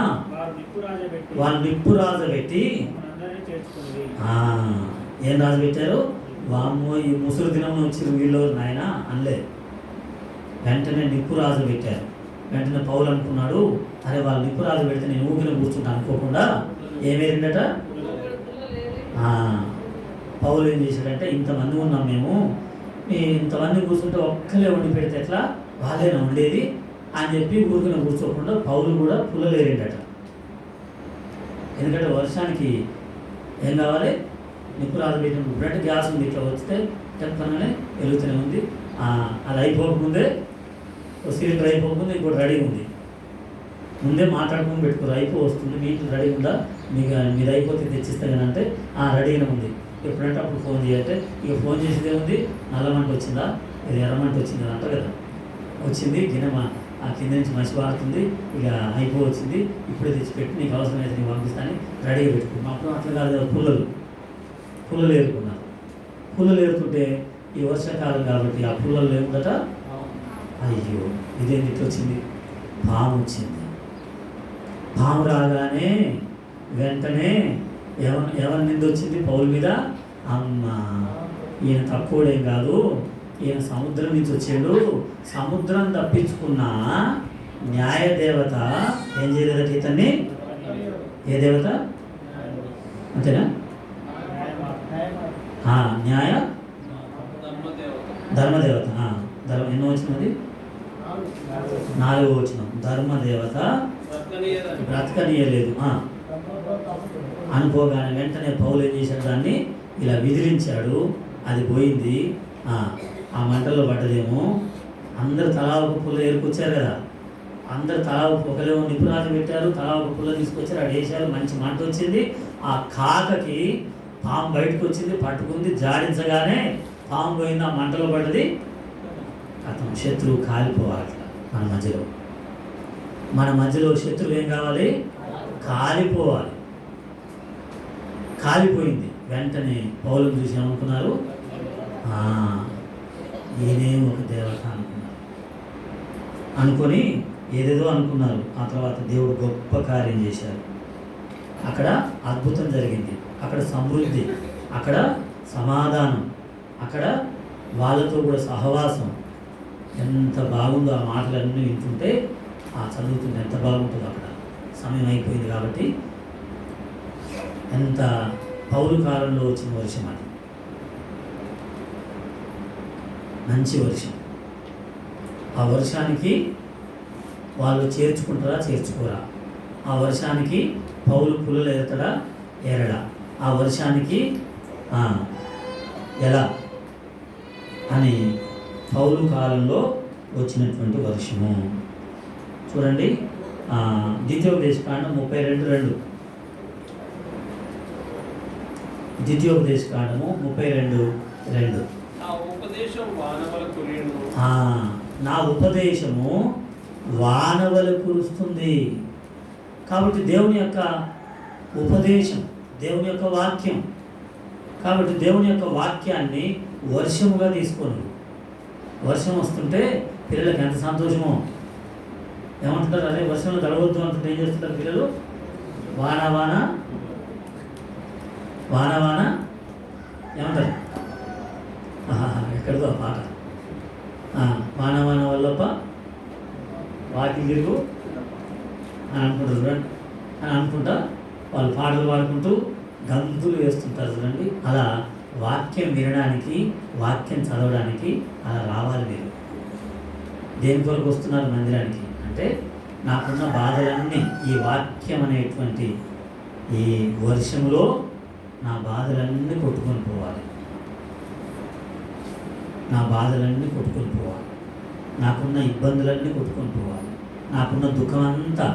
వాళ్ళు నిప్పు రాజబెట్టి. ఏం రాజబెట్టారు? వామ్మో ఈ ముసురు దినం వచ్చి వీళ్ళు నాయన అనలే. వెంటనే నిప్పు రాజబెట్టారు. వెంటనే పౌలు అనుకున్నాడు, అరే వాళ్ళు నిప్పు రాజబెడితే నేను ఊగిన కూర్చుంటా అనుకోకుండా ఏమేరిందట? పౌలు ఏం చేశాడంటే, ఇంతమంది ఉన్నాం మేము, ఇంతమంది కూర్చుంటే ఒక్కలే వండి పెడితే ఎట్లా, వాళ్ళేనా ఉండేది అని చెప్పి ఊరికిన కూర్చోకుండా పౌలు కూడా పుల్లలేరిండట. ఎందుకంటే వర్షానికి ఏం కావాలి? నిప్పు రాజబెట్టిన ఇప్పుడంటే గ్యాస్ ఉంది, ఇట్లా వస్తే టెంపననే వెలుగుతూనే ఉంది. అది అయిపోకముందే సిలిండర్ అయిపోకముందే ఇంకోటి రెడీ ఉంది. ముందే మాట్లాడుకుని పెట్టుకోరు, వస్తుంది మీకు రెడీ ఉందా, మీరు అయిపోతే తెచ్చిస్తే కానీ అంటే రెడీగా ఉంది, ఎప్పుడంటే అప్పుడు ఫోన్ చేయాలంటే ఇక ఫోన్ చేసేదే ఉంది. నల్లమంట వచ్చిందా, ఇది ఎర్రమంట వచ్చిందా అంట కదా. వచ్చింది గిన్నె ఆ కింద నుంచి మసి పారుతుంది, ఇక అయిపోవచ్చింది, ఇప్పుడే తెచ్చిపెట్టి నీకు అవసరమైతే నీకు పంపిస్తాను రెడీగా పెట్టుకున్నాం. అప్పుడు అట్లా కాదు కదా, పుల్లలు ఏరుకున్నారు. పుల్లలు ఏరుతుంటే ఈ వర్షాకాలం కాబట్టి ఆ పుల్లలు ఏముందట, అయ్యో ఇదేంటి ఇట్లా వచ్చింది, పాము వచ్చింది. పాము రాగానే వెంటనే ఎవరి నింద వచ్చింది? పౌలు మీద. అమ్మ ఈయన తక్కువడేం కాదు, ఈయన సముద్రం నుంచి వచ్చాడు. సముద్రం తప్పించుకున్న న్యాయదేవత ఏం చేయలేదట ఇతన్ని? ఏ దేవత? అంతేనా? న్యాయ ధర్మదేవత. ఎన్నో వచ్చినది? 4వ వచనం. ధర్మదేవత బ్రతకనీయలేదు అనుకోగానే వెంటనే పౌలు ఏం చేశాడు? దాన్ని ఇలా విదిలించాడు. అది పోయింది. ఆ మంటల్లో పడ్డదేమో. అందరు తలా ఒక పుల్ల ఏరుకొచ్చారు కదా, అందరు తలా ఒకలేమో నిప్పు రాజు పెట్టారు, తలా ఒక పుల్ల తీసుకొచ్చారు, అక్కడ వేసారు, మంచి మంట వచ్చింది. ఆ కాకకి పాము బయటకు వచ్చింది, పట్టుకుంది, జాడించగానే పాము పోయింది, ఆ మంటలో పడ్డది. అతను శత్రువు కాలిపోవాలి. మన మధ్యలో శత్రువు ఏం కావాలి? కాలిపోవాలి. కాలిపోయింది. వెంటనే పౌలుని చూసి ఏమనుకున్నారు? ఈయనే ఒక దేవత అనుకున్నారు. అనుకొని ఏదేదో అనుకున్నారు. ఆ తర్వాత దేవుడు గొప్ప కార్యం చేశారు. అక్కడ అద్భుతం జరిగింది, అక్కడ సమృద్ధి, అక్కడ సమాధానం, అక్కడ వాళ్ళతో కూడా సహవాసం. ఎంత బాగుందో ఆ మాటలన్నీ వింటుంటే, చదువుతుంటే ఎంత బాగుంటుందో. అక్కడ సమయం అయిపోయింది కాబట్టి ఎంత పౌలు కాలంలో వచ్చిన వర్షం అది, మంచి వర్షం. ఆ వర్షానికి వాళ్ళు చేర్చుకుంటారా చేర్చుకోరా? ఆ వర్షానికి పౌలు పుల్లలు ఏరుతాడా ఏరడా? ఆ వర్షానికి ఎలా అని పౌలు కాలంలో వచ్చినటువంటి వర్షము. చూడండి, ద్వితీయోపదేశకాండం 32:2. ద్వితీయోపదేశకాండము 32:2. నా ఉపదేశం వానవల కురియును. నా ఉపదేశము వానవలు కురుస్తుంది. కాబట్టి దేవుని యొక్క ఉపదేశం, దేవుని యొక్క వాక్యం. కాబట్టి దేవుని యొక్క వాక్యాన్ని వర్షముగా తీసుకోండి. వర్షం వస్తుంటే పిల్లలకి ఎంత సంతోషమో. ఏమంటారు, అదే వర్షంలో తడవద్దు అంటుంటే ఏం చేస్తుంటారు పిల్లలు? వాన వాన వాన వాన ఏమంటారు? ఎక్కడిదో పాట. వాన వాన వల్లప్ప వాకి తిరుగు అని అనుకుంటారు చూడండి. అని అనుకుంటా వాళ్ళు పాటలు పాడుకుంటూ గంతులు వేస్తుంటారు చూడండి. అలా వాక్యం వినడానికి, వాక్యం చదవడానికి అలా రావాలి మీరు. దేని కొరకు వస్తున్నారు మందిరానికి అంటే, నాకున్న బాధలన్నీ ఈ వాక్యం అనేటువంటి ఈ వర్షంలో నా బాధలన్నీ కొట్టుకొని పోవాలి. నా బాధలన్నీ కొట్టుకొని పోవాలి. నాకున్న ఇబ్బందులన్నీ కొట్టుకొని పోవాలి. నాకున్న దుఃఖం అంతా.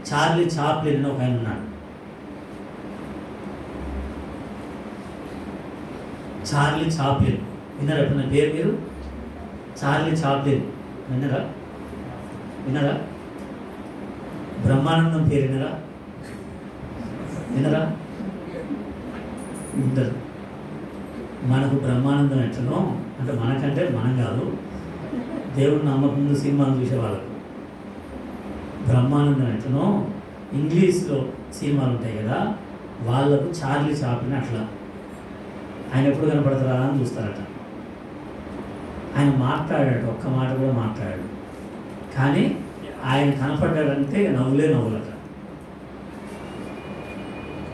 చార్లీ చాప్లిన్ అని ఒక ఆయన ఉన్నాడు. చార్లీ చాప్లిన్ విన్నారా ఎప్పుడన్నా పేరు మీరు? చార్లీ చాప్లిన్ విన్నారా? బ్రహ్మానందం పేరు వినరా? వింటారు. మనకు బ్రహ్మానందం ఎట్లనో అంటే, మనకంటే మనం కాదు, దేవుడిని నమ్మకముందు సినిమాలు చూసేవాళ్ళకు బ్రహ్మానందం ఎట్లనో ఇంగ్లీష్లో సినిమాలు ఉంటాయి కదా, వాళ్ళకు చార్లీ చాప్లిన్ అట్లా. ఆయన ఎప్పుడు కనపడతారా అని చూస్తారట. ఆయన మాట్లాడాడు, ఒక్క మాట కూడా మాట్లాడాడు. కానీ ఆయన కనపడ్డాడంటే నవ్వులట.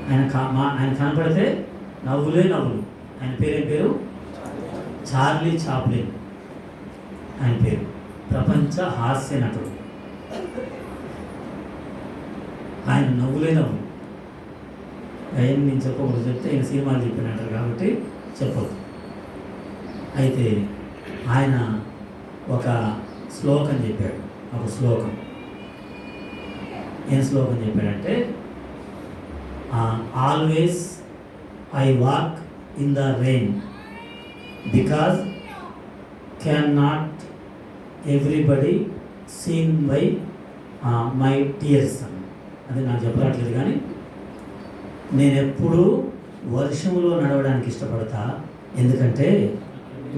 ఆయన కనపడితే నవ్వులే నవ్వులు. ఆయన పేరు చార్లీ చాప్లిన్. ఆయన పేరు ప్రపంచ హాస్య నటుడు. ఆయన నవ్వులే నవ్వులు. ఏం నేను చెప్పకూడదు, చెప్తే ఈయన సినిమాలు చెప్పినట్టు కాబట్టి చెప్పదు. అయితే ఆయన ఒక శ్లోకం చెప్పాడు. ఒక శ్లోకం ఏం శ్లోకం చెప్పాడంటే, always I walk in the rain because can not everybody seen by my tears అని. అది నాకు చెప్పట్లేదు, కానీ నేను ఎప్పుడూ వర్షంలో నడవడానికి ఇష్టపడతా. ఎందుకంటే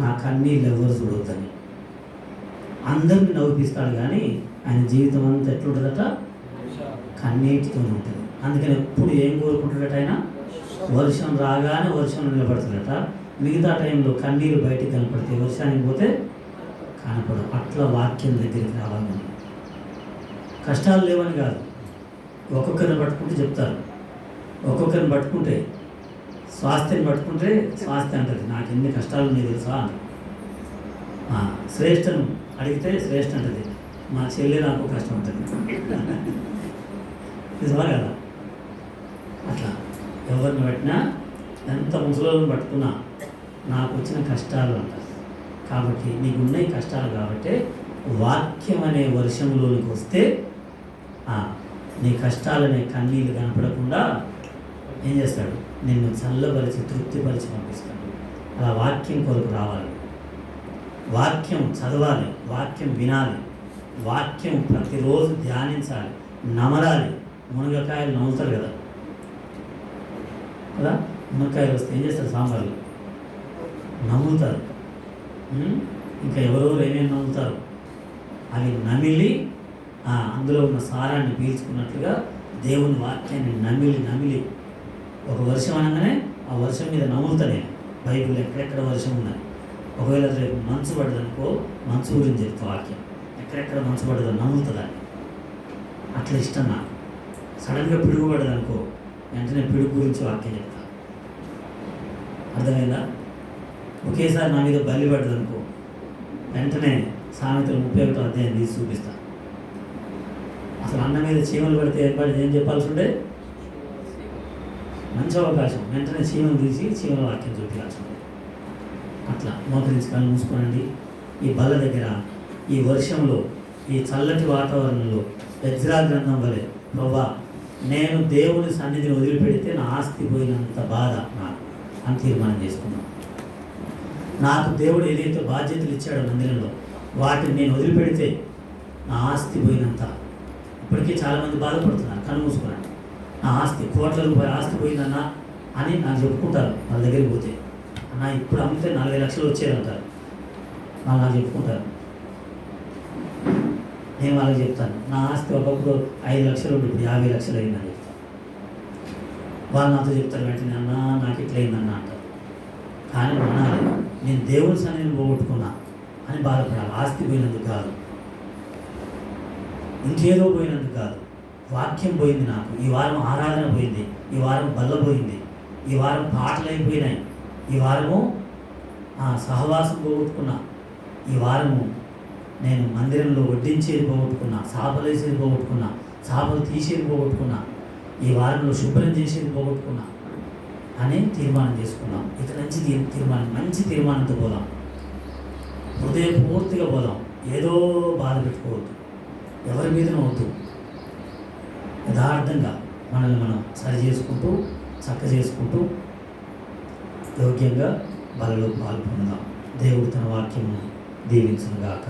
నా కన్నీళ్ళు ఎవరు చూడొద్దని. అందరిని నవ్విస్తాడు, కానీ ఆయన జీవితం అంతా ఎట్లుంటుందట? కన్నీటితో ఉంటుంది. అందుకని ఎప్పుడు ఏం కోరుకుంటాడట ఆయన? వర్షం రాగానే వర్షంలో నిలబడుతుందట. మిగతా టైంలో కన్నీరు బయటికి కనపడితే, వర్షానికి పోతే కనపడదు. అట్లా వాక్యం దగ్గరికి రావాలని. కష్టాలు లేవని కాదు, ఒక్కొక్కరిని పట్టుకుంటే చెప్తారు. ఒక్కొక్కరిని పట్టుకుంటే, స్వాస్థ్యాన్ని పట్టుకుంటే స్వాస్థ్యం అంటది, నాకు ఎన్ని కష్టాలు ఉన్నాయి తెలుసా అని. శ్రేష్టను అడిగితే శ్రేష్ఠ అంటది, మా చెల్లి నాకు కష్టం ఉంటుంది. నిజమా కదా? అట్లా ఎవరిని పట్టినా, ఎంత ముసలోళ్ళని పట్టుకున్నా నాకు వచ్చిన కష్టాలు అంటారు. కాబట్టి నీకున్న కష్టాలు కాబట్టి వాక్యం అనే వర్షంలోనికి వస్తే నీ కష్టాలనే కన్నీళ్ళు కనపడకుండా ఏం చేస్తాడు? నిన్ను చల్లబరిచి తృప్తిపరిచి పంపిస్తాడు. అలా వాక్యం కొరకు రావాలి, వాక్యం చదవాలి, వాక్యం వినాలి, వాక్యం ప్రతిరోజు ధ్యానించాలి, నమరాలి. మునగకాయలు నవ్వుతారు కదా, మునక్కాయలు వస్తే ఏం చేస్తారు? సాంబార్లు నవ్వుతారు. ఇంకా ఎవరెవరు ఏమేమి నవ్వుతారు? అవి నమిలి అందులో ఉన్న సారాన్ని పీల్చుకున్నట్లుగా దేవుని వాక్యాన్ని నమిలి ఒక వర్షం అనగానే ఆ వర్షం మీద నవ్వుతాను నేను. బైబిల్ ఎక్కడెక్కడ వర్షం ఉన్నది. ఒకవేళ రేపు మంచు పడ్డదనుకో, మంచు గురించి చెప్తా వాక్యం. ఎక్కడెక్కడ మంచు పడ్డదో నవ్వుతుందని. అట్లా ఇష్టం నాకు. సడన్గా పిడుగు పడ్డదనుకో, వెంటనే పిడుగు గురించి వాక్యం చెప్తా. అర్థమైందా? ఒకేసారి నా మీద బలి పడ్డదనుకో, వెంటనే సామెతలు 31వ అధ్యాయం తీసి చూపిస్తా. అసలు అన్న మీద చీమలు పడితే ఏం చెప్పాల్సి ఉండే? మంచి అవకాశం. వెంటనే చీమలు తీసి చీమల వాక్యం చూపించాల్సి ఉండే. అట్లా మోకరించి కళ్ళు మూసుకోనండి. ఈ బల్ల దగ్గర, ఈ వర్షంలో, ఈ చల్లటి వాతావరణంలో ఎజ్రా గ్రంథం వలె, ప్రభా నేను దేవుని సన్నిధిని వదిలిపెడితే నా ఆస్తి పోయినంత బాధ నాకు. అని తీర్మానం చేసుకున్నాం. నాకు దేవుడు ఏదైతే బాధ్యతలు ఇచ్చాడో మందిరంలో వాటిని నేను వదిలిపెడితే నా ఆస్తి పోయినంత. ఇప్పటికీ చాలామంది బాధపడుతున్నారు, కళ్ళు మూసుకున్నాను. నా ఆస్తి కోట్ల రూపాయల ఆస్తి పోయిందన్నా అని నాకు చెప్పుకుంటారు. వాళ్ళ దగ్గరికి పోతే అన్న ఇప్పుడు అమ్మితే 40 లక్షలు వచ్చేదంటారు. వాళ్ళు నాకు చెప్పుకుంటారు. నేను వాళ్ళకి చెప్తాను నా ఆస్తి ఒకప్పుడు 5 లక్షలు ఉండి ఇప్పుడు 50 లక్షలు అయిందని చెప్తాను. వాళ్ళు నాతో చెప్తారు వెంటనే అన్న నాకు ఇట్లయిందన్న అంటారు. కానీ అనాలి నేను దేవుని సన్నిధిని పోగొట్టుకున్నా అని బాధపడాలి. ఆస్తి పోయినందుకు కాదు, ఇంకేదో పోయినందుకు కాదు, వాక్యం పోయింది నాకు. ఈ వారం ఆరాధన పోయింది, ఈ వారం బల్ల పోయింది, ఈ వారం పాటలు అయిపోయినాయి, ఈ వారము సహవాసం పోగొట్టుకున్నా, ఈ వారము నేను మందిరంలో వడ్డించేది పోగొట్టుకున్నా, చేపలేసేది పోగొట్టుకున్నా, చేపలు తీసేది పోగొట్టుకున్నా, ఈ వారంలో శుభ్రం చేసేది పోగొట్టుకున్నా అని తీర్మానం చేసుకున్నాం. ఇక నుంచి తీర్మానం మంచి తీర్మానంతో పోదాం, హృదయపూర్తిగా పోదాం. ఏదో బాధ పెట్టుకోవద్దు, ఎవరి మీదనో వద్దు. యథార్థంగా మనల్ని మనం సరి చేసుకుంటూ చక్క చేసుకుంటూ యోగ్యంగా బలలో పాల్పొందాం. దేవుడు తన వాక్యమును దీవించునుగాక.